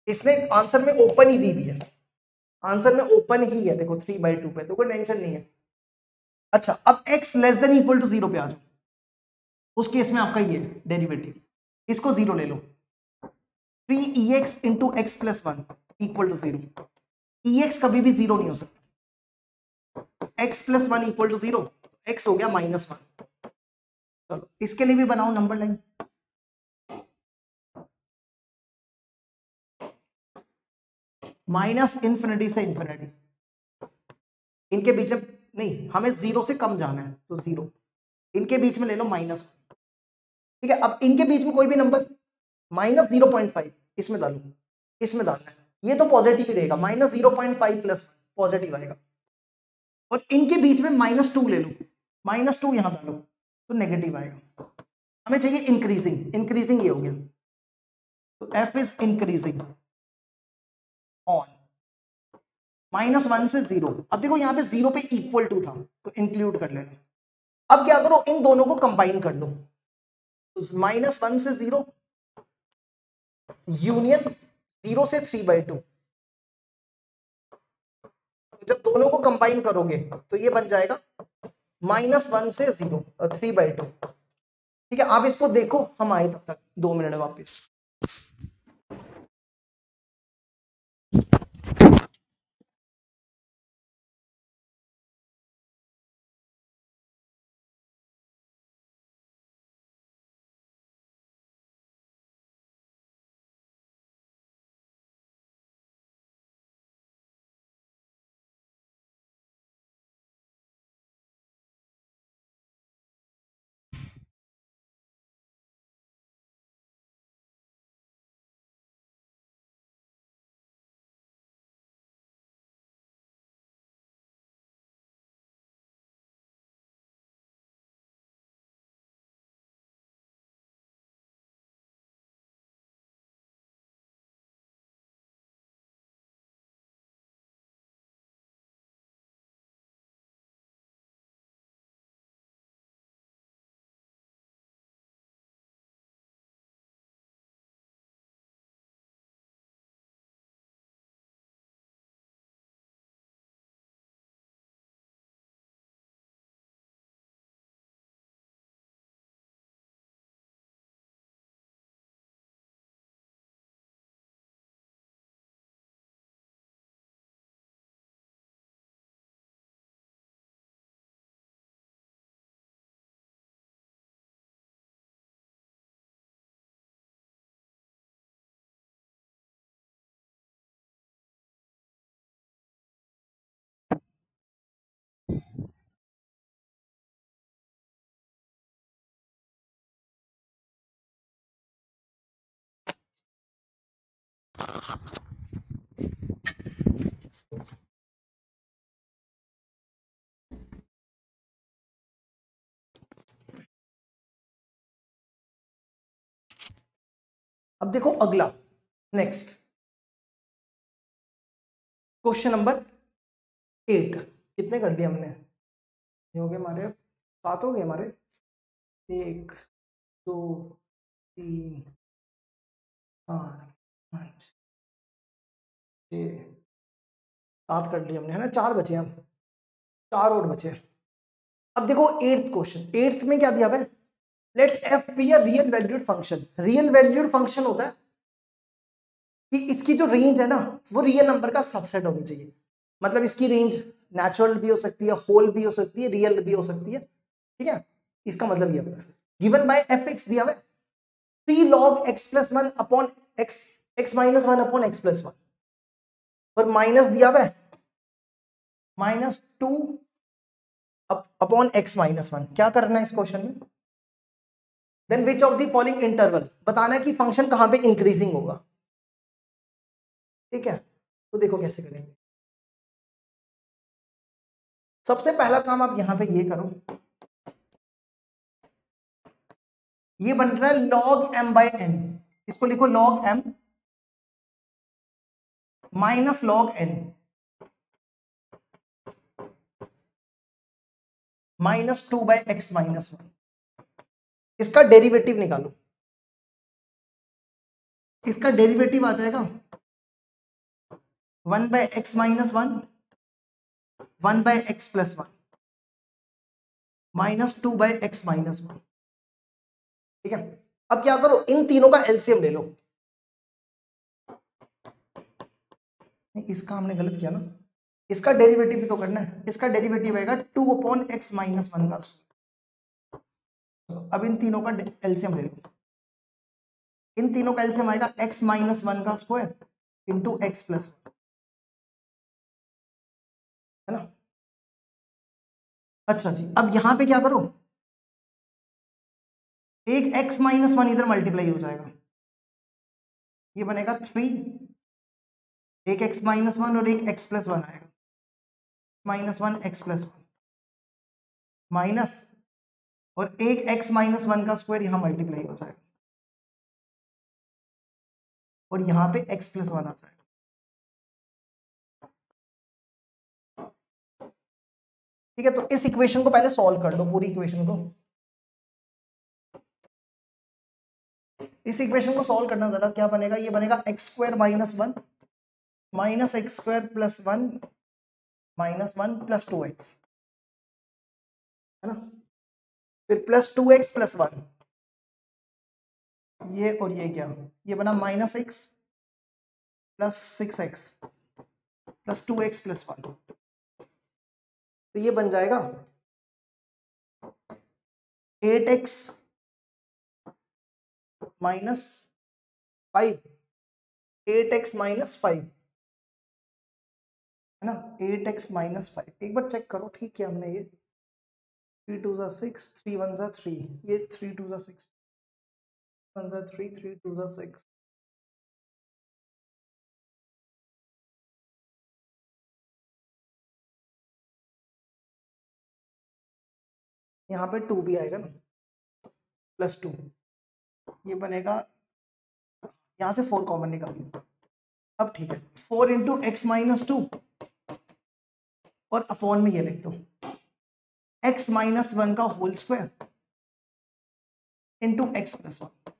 इसने आंसर में ओपन ही दी हुई है, आंसर में ओपन ही है, देखो 3/2 पे, तो कोई टेंशन नहीं है। अच्छा अब x less than equal to 0 पे आ जाओ, उस केस में आपका ये डेरिवेटिव, इसको 0 ले लो, 3ex into X plus 1 equal to 0, ex कभी भी 0 नहीं हो सकता, x plus 1 equal to 0, x हो गया -1। चलो इसके लिए भी बनाओ नंबर लाइन। माइनस इंफिनिटी से इंफिनिटी, इनके बीच में नहीं, हमें 0 से कम जाना है, तो 0, इनके बीच में ले लो -1। ठीक है, अब इनके बीच में कोई भी नंबर -0.5 इसमें डालो, इसमें डालना है, ये तो पॉजिटिव ही रहेगा, -0.5 प्लस पॉजिटिव आएगा। और इनके बीच में -2 ले लो, -2 यहां डालो तो नेगेटिव आएगा। हमें चाहिए इंक्रीजिंग, इंक्रीजिंग ये हो गया, तो f इज इंक्रीजिंग ऑन -1 से 0। अब देखो यहाँ पे 0 पे इक्वल टू था तो इंक्लूड कर लेना। अब क्या करो, इन दोनों को कंबाइन कर लो, -1 से 0 यूनियन 0 से 3/2, जब दोनों को कंबाइन करोगे तो ये बन जाएगा -1 से 0 3/2। ठीक है, आप इसको देखो, हम आए तब तक 2 मिनट वापस। अब देखो अगला, नेक्स्ट क्वेश्चन नंबर 8। कितने कर लिए हमने? ये हो गए हमारे 7 हो गए हमारे। 1 2 3 4 5 6 7 कर लिए हमने, है ना। 4 बचे हम, 4 और बचे। अब देखो 8th क्वेश्चन। 8th में क्या दिया हुआ है? Let F be a real valued function. Real valued function होता है कि इसकी जो रेंज है ना वो रियल नंबर का सबसेट होनी चाहिए। मतलब इसकी रेंज नेचुरल भी हो सकती है, होल भी हो सकती है, रियल भी हो सकती है, ठीक है। इसका मतलब ये होता है गिवन बाय एफ एक्स दिया हुआ है 3 log x plus 1 upon x, x minus 1 upon x plus 1, और माइनस दिया हुआ है -2 अपॉन एक्स माइनस 1। क्या करना है इस क्वेश्चन में? Then which of the following interval, बताना है कि फंक्शन कहां पे इंक्रीजिंग होगा, ठीक है। तो देखो कैसे करेंगे। सबसे पहला काम आप यहां पे ये करो, ये बन रहा है log m बाय n। इसको लिखो log m minus log n -2 by X minus 1। इसका डेरिवेटिव निकालो। इसका डेरिवेटिव आ जाएगा 1 by X minus 1, 1 by X plus 1, -2 by X minus 1, ठीक है। अब क्या करो, इन तीनों का एलसीएम ले लो। नहीं, इसका हमने गलत किया ना, इसका डेरिवेटिव भी तो करना है। इसका डेरिवेटिव आएगा 2 अपॉन एक्स माइनस 1 का स्क्वायर। अब इन तीनों का एलसीएम ले लो। इन तीनों का एलसीएम आएगा एक्स माइनस 1 का स्क्वायर इंटू एक्स प्लस 1, है ना। अच्छा जी, अब यहां पे क्या करो, एक x माइनस 1 इधर मल्टीप्लाई हो जाएगा, ये बनेगा 3, एक x माइनस 1 और एक x प्लस 1 आएगा, -1 x प्लस 1 माइनस, और एक x माइनस 1 का स्क्वायर यहां मल्टीप्लाई हो जाएगा, और यहां पे x प्लस 1 आ जाएगा। ठीक है, तो इस इक्वेशन को पहले सॉल्व कर लो, पूरी इक्वेशन को। इस इक्वेशन को सॉल्व करना जरा, क्या बनेगा, ये बनेगा x square minus 1 minus X square plus 1 minus 1 plus 2x, है ना। फिर प्लस 2x प्लस 1, ये और ये क्या, ये बना -x plus 6x plus 2x plus 1। तो ये बन जाएगा 8x माइनस 5, 8x माइनस 5, है ना। 8x माइनस 5, एक बार चेक करो ठीक है हमने ये 3 2 6 3 1 3, ये 3 2 6 1 3 3 2 6, यहाँ पे 2 भी आएगा ना, +2, ये बनेगा, यहाँ से 4 कॉमन निकालिए। अब ठीक है, 4 इंटू एक्स माइनस 2 और अपॉन में ये लिख दो x माइनस 1 का whole square into X plus 1।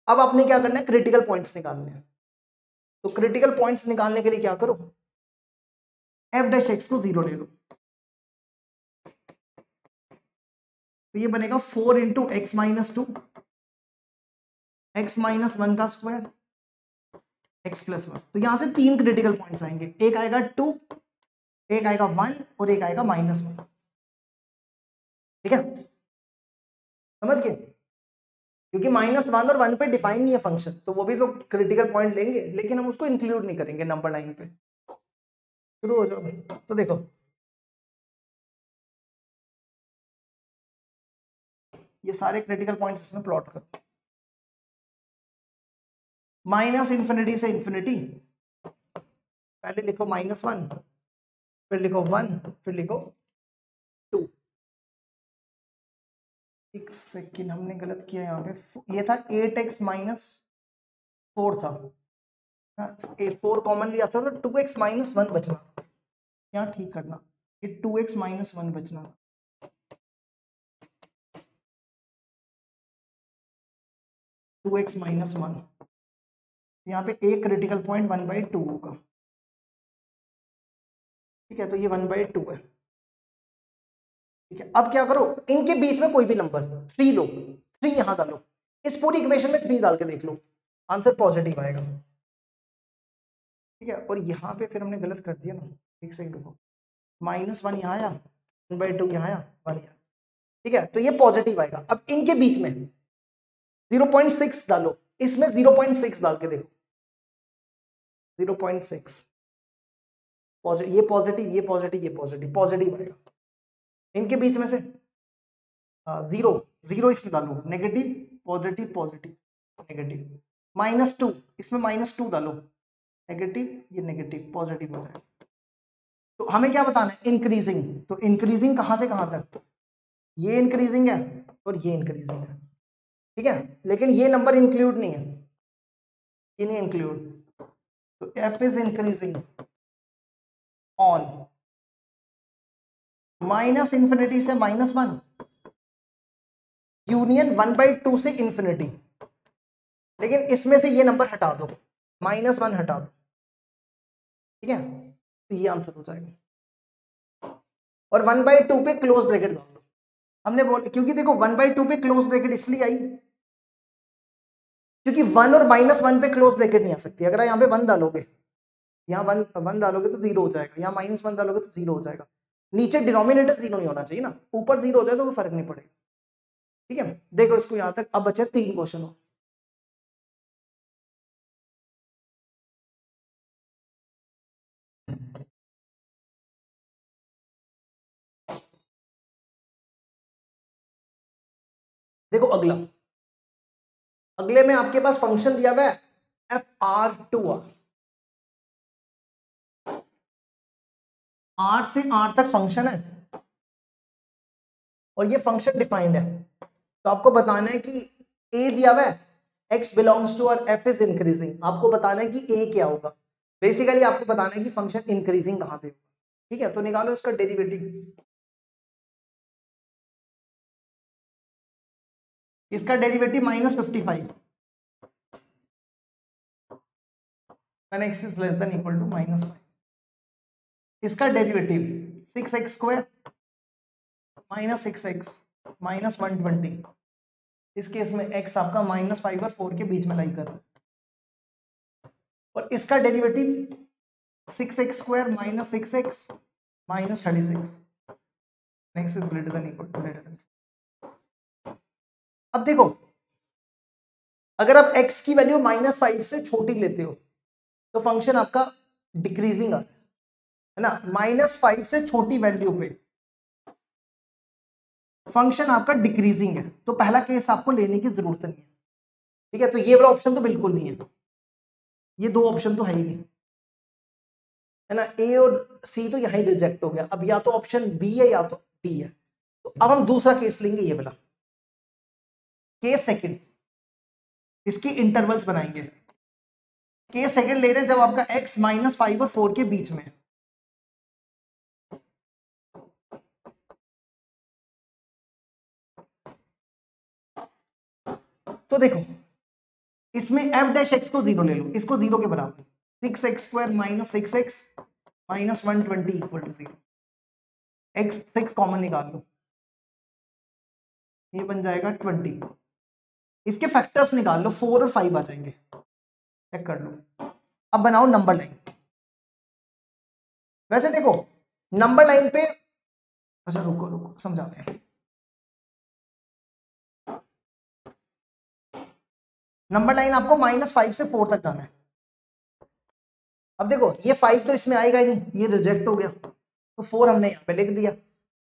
अब आपने क्या करना है, क्रिटिकल पॉइंट्स निकालने हैं। तो क्रिटिकल पॉइंट्स निकालने के लिए क्या करो, f डैश x को 0 ले लो। तो ये बनेगा 4 into X minus 2, x minus 1 का स्क्वायर, एक्स प्लस 1। तो यहां से 3 क्रिटिकल पॉइंट्स आएंगे, एक आएगा 2, एक आएगा 1 और एक आएगा -1, ठीक है, समझ गए। क्योंकि -1 और 1 पे डिफाइन नहीं है फंक्शन, तो वो भी तो क्रिटिकल पॉइंट लेंगे, लेकिन हम उसको इंक्लूड नहीं करेंगे नंबर लाइन पे। शुरू हो जाओ, तो देखो ये सारे क्रिटिकल पॉइंट्स इसमें प्लॉट करो। माइनस इन्फिनिटी से इन्फिनिटी, पहले लिखो -1, फिर लिखो 1, फिर लिखो 2। एक सेकेंड, हमने गलत किया यहाँ पे। ये था 8x - 4 था, 4 कॉमन लिया था तो 2x - 1 बचना था। क्या ठीक करना, ये 2x - 1 बचना था। टू एक्स माइनस 1, यहाँ पे एक क्रिटिकल पॉइंट 1/2 होगा। ठीक है, तो ये 1/2 है। ठीक है, अब क्या करो, इनके बीच में कोई भी नंबर 3 लो, 3 यहां डालो, इस पूरी इक्वेशन में 3 डाल के देख लो, आंसर पॉजिटिव आएगा। ठीक है, और यहाँ पे फिर हमने गलत कर दिया ना, एक सेकंड रुको, -1 यहाँ आया, 1/2 यहाँ आया, 1 यहाँ। ठीक है, तो ये पॉजिटिव आएगा। अब इनके बीच में 0.6 डालो, इसमें 0.6 डाल के देखो, 0.6, ये पॉजिटिव, ये पॉजिटिव, ये पॉजिटिव, पॉजिटिव आएगा। इनके बीच में से 0, 0 इसमें डालो, नेगेटिव, पॉजिटिव, पॉजिटिव, नेगेटिव, -2, इसमें -2 डालो, नेगेटिव, ये नेगेटिव, पॉजिटिव होता है। तो हमें क्या बताना है, इंक्रीजिंग। तो इंक्रीजिंग कहां से कहां तक, ये इंक्रीजिंग है और ये इंक्रीजिंग है। ठीक है, लेकिन ये नंबर इंक्लूड नहीं है, ये नहीं इंक्लूड। तो f is increasing on -infinity से -1, यूनियन 1/2 से इन्फिनिटी। लेकिन इसमें से ये नंबर हटा दो, -1 हटा दो। ठीक है, तो ये आंसर हो जाएगा। और 1/2 पे क्लोज ब्रैकेट डाल दो। हमने बोल, क्योंकि देखो 1/2 पे क्लोज ब्रैकेट इसलिए आई क्योंकि 1 और -1 पे क्लोज ब्रैकेट नहीं आ सकती। अगर यहाँ पे 1 डालोगे, यहाँ 1 डालोगे तो 0 हो जाएगा, यहाँ -1 डालोगे तो 0 हो जाएगा। नीचे डिनोमिनेटर 0 नहीं होना चाहिए ना, ऊपर 0 हो जाए तो कोई फर्क नहीं पड़ेगा। ठीक है, देखो इसको यहां तक। अब बचे 3 क्वेश्चन हो। देखो अगला, अगले में आपके पास फंक्शन दिया हुआ है FR2R, R से R तक फंक्शन है और ये फंक्शन डिफाइंड है। तो आपको बताना है कि A दिया हुआ है, X बिलोंग्स टू और F इज इंक्रीजिंग। आपको बताना है कि A क्या होगा। बेसिकली आपको बताना है कि फंक्शन इंक्रीजिंग कहां पे होगा। ठीक है, तो निकालो इसका डेरिवेटिव। इसका derivative -55 when x is less than equal to -5। इसका डेरिवेटिव 6x² -6x -120। इस केस में x आपका -5 और 4 के बीच में लाई कर रहा है। और इसका derivative 6x² -6x -36, x is greater than equal to greater than। अब देखो, अगर आप x की वैल्यू -5 से छोटी लेते हो तो फंक्शन आपका डिक्रीजिंग आता है ना। -5 से छोटी वैल्यू पे फंक्शन आपका डिक्रीजिंग है, तो पहला केस आपको लेने की जरूरत नहीं है। ठीक है, तो ये वाला ऑप्शन तो बिल्कुल नहीं है, ये 2 ऑप्शन तो है ही नहीं, है ना। ए और सी तो यही रिजेक्ट हो गया। अब या तो ऑप्शन बी है या तो डी है। तो अब हम दूसरा केस लेंगे, ये वाला केस सेकंड। इसकी इंटरवल्स बनाएंगे। केस सेकंड ले रहे हैं जब आपका x -5 और 4 के बीच में। तो देखो, इसमें f' को 0 ले लो, इसको 0 के बराबर, 6x² -6x -120 = 0। x 6 कॉमन निकाल लो, ये बन जाएगा 20। इसके फैक्टर्स निकाल लो, 4 और 5 आ जाएंगे, चेक कर लो। अब बनाओ नंबर लाइन। वैसे देखो नंबर लाइन पे, अच्छा रुको रुको समझाते हैं। नंबर लाइन आपको -5 से 4 तक जाना है। अब देखो ये 5 तो इसमें आएगा ही नहीं, ये रिजेक्ट हो गया, तो 4 हमने यहाँ पे लिख दिया।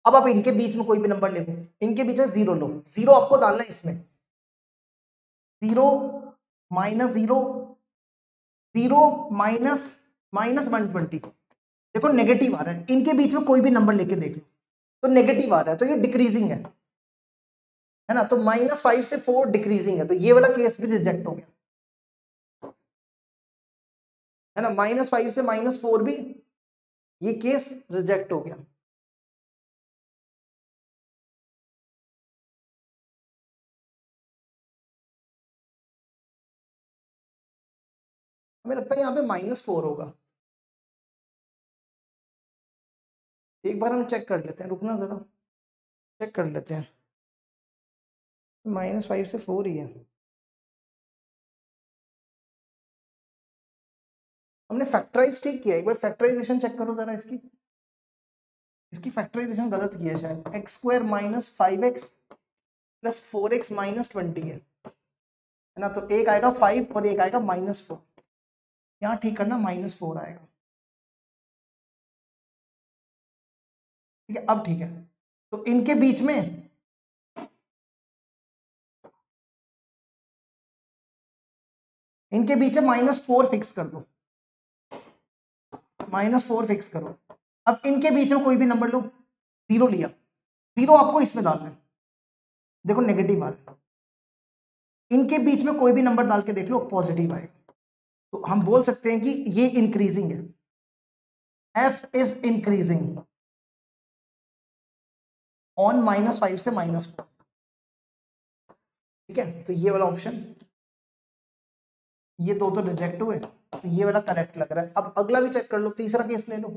अब आप इनके बीच में कोई भी नंबर ले लो, इनके बीच में 0 लो, 0 आपको डालना है इसमें, 0 -0 0 माइनस माइनस 120, देखो नेगेटिव आ रहा है, इनके बीच में कोई भी नंबर लेके देख लो तो नेगेटिव आ रहा है, तो ये डिक्रीजिंग है ना, तो -5 से 4 डिक्रीजिंग है, तो ये वाला केस भी रिजेक्ट हो गया, है ना, -5 से -4 भी ये केस रिजेक्ट हो गया। हमें लगता है यहाँ पे -4 होगा, एक बार हम चेक कर लेते हैं, रुकना जरा चेक कर लेते हैं। -5 से 4 ही है, हमने फैक्टराइज ठीक किया, एक बार फैक्टराइजेशन चेक करो जरा, इसकी फैक्टराइजेशन गलत की है शायद, x² - 5x + 4x - 20 है ना, तो एक आएगा 5 और एक आएगा -4, यहाँ ठीक करना, -4 आएगा, ठीक है, अब ठीक है, तो इनके बीच में -4 फिक्स कर दो, -4 फिक्स करो। अब इनके बीच में कोई भी नंबर लो, 0 लिया, 0 आपको इसमें डालना है, देखो नेगेटिव आ रहा है, इनके बीच में कोई भी नंबर डाल के देख लो, पॉजिटिव आएगा, तो हम बोल सकते हैं कि ये इंक्रीजिंग है, f इज इंक्रीजिंग ऑन -5 से -4, ठीक है, तो ये वाला ऑप्शन, ये दो तो रिजेक्ट हुए, तो ये वाला करेक्ट लग रहा है। अब अगला भी चेक कर लो, तीसरा केस ले लो,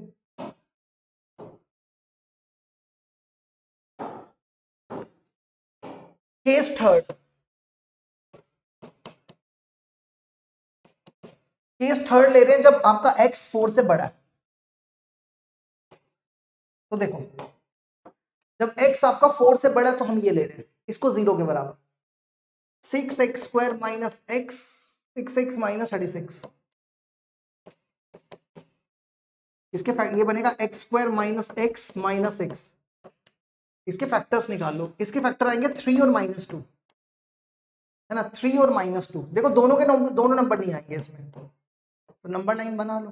केस थर्ड, ले रहे हैं जब आपका x 4 से बड़ा है, तो देखो जब x आपका 4 से बड़ा है तो हम ये ले रहे हैं, इसको 0 के बराबर, 6x² - x 6x - 36, इसके ये बनेगा x² - x - 6, इसके फैक्टर्स निकाल लो, इसके फैक्टर आएंगे 3 और -2, है ना, 3 और -2, देखो दोनों के दोनों नंबर नहीं आएंगे इसमें, तो नंबर लाइन बना लो,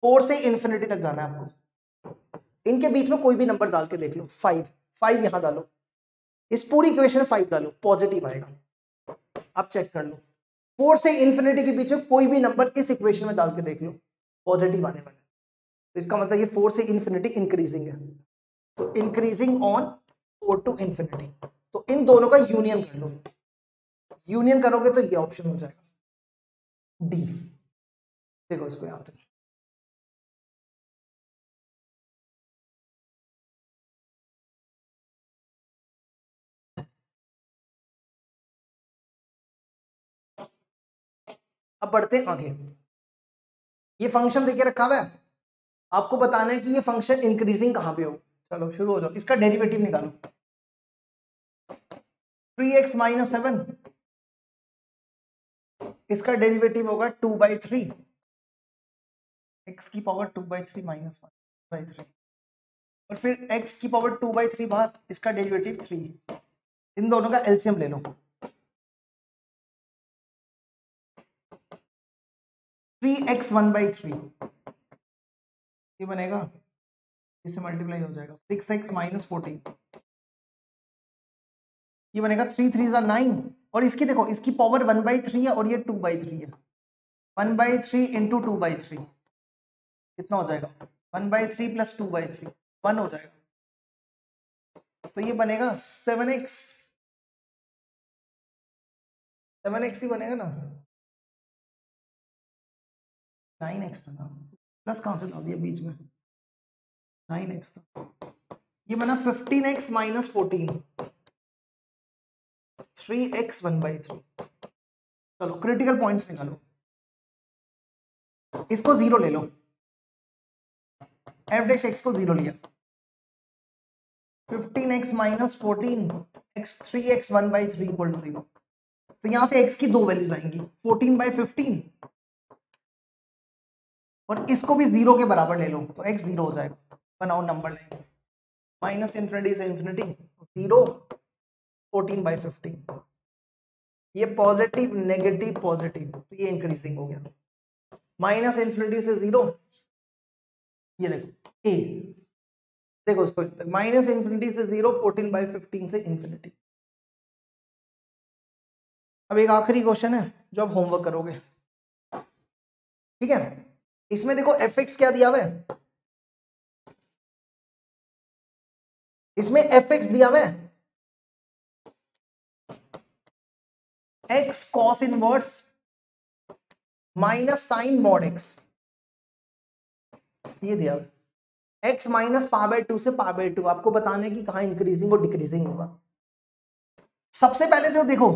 4 से इंफिनिटी तक जाना है आपको, इनके बीच में कोई भी नंबर डाल के देख लो, 5 यहां डालो, इस पूरी इक्वेशन 5 डालो, पॉजिटिव आएगा, आप चेक कर लो, 4 से इंफिनिटी के बीच में कोई भी नंबर इस इक्वेशन में डाल के देख लो, पॉजिटिव आने वाला है, तो इसका मतलब ये 4 से इंफिनिटी इंक्रीजिंग है, तो इंक्रीजिंग ऑन 4 to इंफिनिटी, तो इन दोनों का यूनियन कर लो, यूनियन करोगे तो ये ऑप्शन हो जाएगा डी, देखो इसको यहां तक, अब बढ़ते हैं आगे, ये फंक्शन देके रखा हुआ है, आपको बताना है कि ये फंक्शन इंक्रीजिंग कहां पे हो, चलो शुरू हो जाओ, इसका डेरिवेटिव निकालो, 3x - 7, इसका डेरिवेटिव होगा 2/3, x की पावर 2/3 - 1/3, और फिर x की पावर 2/3 बाहर, इसका डेरिवेटिव 3, इन दोनों का एलसीएम ले लो, 3x 1/3, ये बनेगा, इससे मल्टीप्लाई हो जाएगा, 6x - 14, ये बनेगा 3 3 9, और इसकी देखो, इसकी पावर 1/3 है और ये 2/3 है, 1/3 इंटू 2/3 कितना हो जाएगा, 1/3 + 2/3 1 हो जाएगा, तो ये बनेगा 7x ही बनेगा ना, 9x था ना, प्लस कहां से डाल दिया बीच में, 9x था, ये बना 15x - 14, 3x 1/3, चलो क्रिटिकल पॉइंट्स निकालो, इसको 0 ले लो, f' को 0 लिया, 15x - 14 x 3x 1/3 = 0, तो यहां से x की दो वैल्यूज आएंगी, 14/15, और इसको भी 0 के बराबर ले लो, तो x 0 हो जाएगा, बनाओ नंबर लाइन, -∞ से इंफिनिटी 0, 14/15, ये पॉजिटिव नेगेटिव पॉजिटिव, तो ये इंक्रीजिंग हो गया, माइनस इन्फिनिटी से 0, ये देखो ए, देखो इसको माइनस इन्फिनिटी से 0, 14/15 से इन्फिनिटी। अब एक आखिरी क्वेश्चन है जो आप होमवर्क करोगे, ठीक है। इसमें देखो एफ एक्स क्या दिया हुआ है, इसमें एफ एक्स दिया हुआ है X cos inverse minus sine mod X, ये दिया हुआ है एक्स माइनस π/2 से π/2। आपको बताना है कि कहां इंक्रीजिंग और डिक्रीजिंग होगा। सबसे पहले तो देखो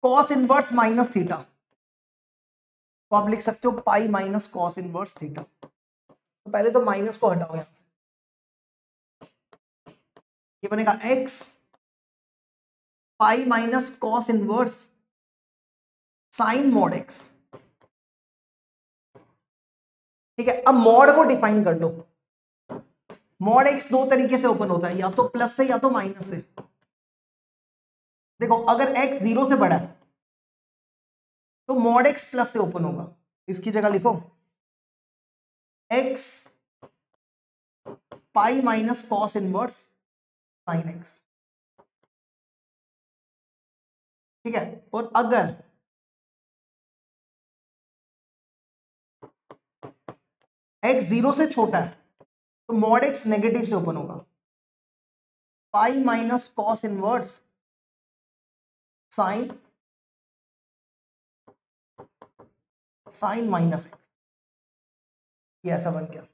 कॉस इनवर्स माइनस थीटा, तो आप लिख सकते हो पाई माइनस कॉस इनवर्स थीटा। तो पहले तो माइनस को हटाओ यहां से, ये बनेगा x pi minus cos inverse sign mod x, ठीक है। अब मॉड को डिफाइन कर लो। मॉड एक्स दो तरीके से ओपन होता है, या तो प्लस से या तो माइनस से। देखो अगर x 0 से बड़ा है तो मॉड x प्लस से ओपन होगा। इसकी जगह लिखो x पाई minus cos inverse sine x, ठीक है। और अगर x 0 से छोटा है तो मॉड x नेगेटिव से ओपन होगा, pi minus cos inverse sine minus X, ये ऐसा बन गया।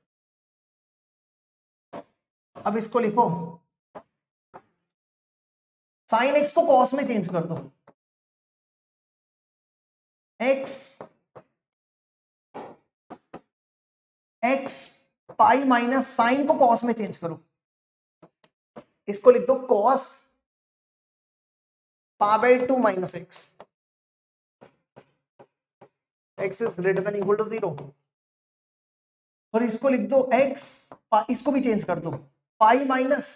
अब इसको लिखो साइन एक्स को कॉस में चेंज कर दो, एक्स पाई माइनस साइन को कॉस में चेंज करो, इसको लिख दो cos π/2 minus X, X is greater than equal to 0। और इसको लिख दो एक्स, इसको भी चेंज कर दो, पाई minus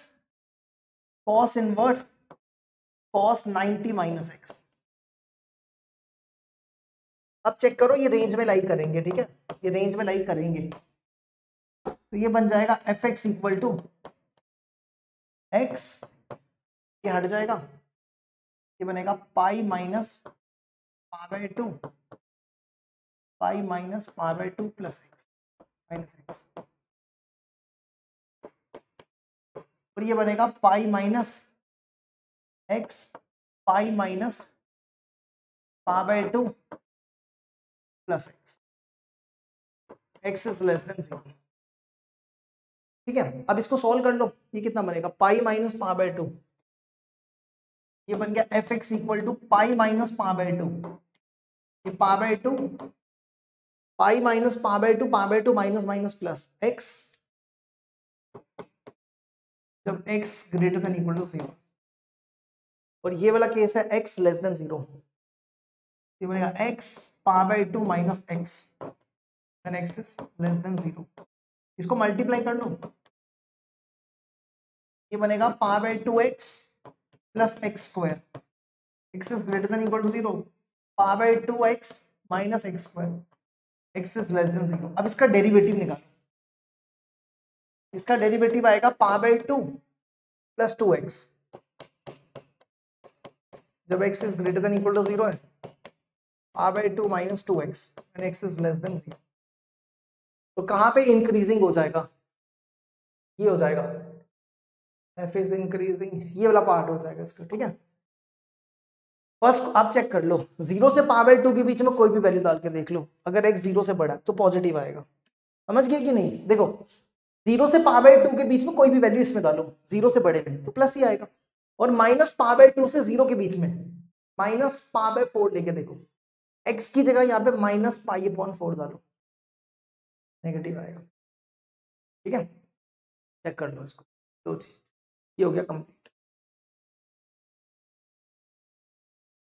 cos inverse cos 90 minus X. अब चेक करो ये रेंज में लाई करेंगे, ठीक है, ये रेंज में लाई करेंगे। तो ये बन जाएगा F X equal to X, ये हट जाएगा, ये बनेगा pi minus π/2 pi minus π/2 plus X minus X, और ये बनेगा pi minus X pi minus π/2 plus X, X is less than 0, ठीक है। अब इसको सॉल्व कर लो, ये कितना बनेगा पाई माइनस π/2, ये बन गया F X equal to pi minus π/2, ये π/2 pi minus π/2 minus minus plus X, जब x greater than equal to 0, और ये वाला केस है x लेस देन 0, ये बनेगा x π/2 minus X when x is less than 0। इसको मल्टीप्लाई कर लो, ये बनेगा π/2x plus X square, x is greater than equal to 0, π/2x minus X square, x is less than 0। अब इसका डेरिवेटिव निकालो, इसका डेरिवेटिव आएगा π/2 प्लस 2x, जब x is greater than equal to 0 है, π/2 minus 2x and x is less than 0। तो कहां पे इंक्रीजिंग हो जाएगा, ये हो जाएगा f इज इंक्रीजिंग, ये वाला पार्ट हो जाएगा इसका, ठीक है। फर्स्ट आप चेक कर लो 0 से π/2 के बीच में कोई भी वैल्यू डाल के देख लो, अगर x 0 से बड़ा है तो पॉजिटिव आएगा, समझ गए कि नहीं। देखो 0 से π/2 के बीच में कोई भी वैल्यू इसमें डालो 0 से बड़े में तो प्लस ही आएगा, और माइनस π/2 से 0 के बीच में माइनस π/4 लेके देखो, x की जगह यहाँ पे माइनस π/4 डालो, नेगेटिव आएगा, ठीक है। चेक कर लो इसको, लो जी ये हो गया कंप्लीट।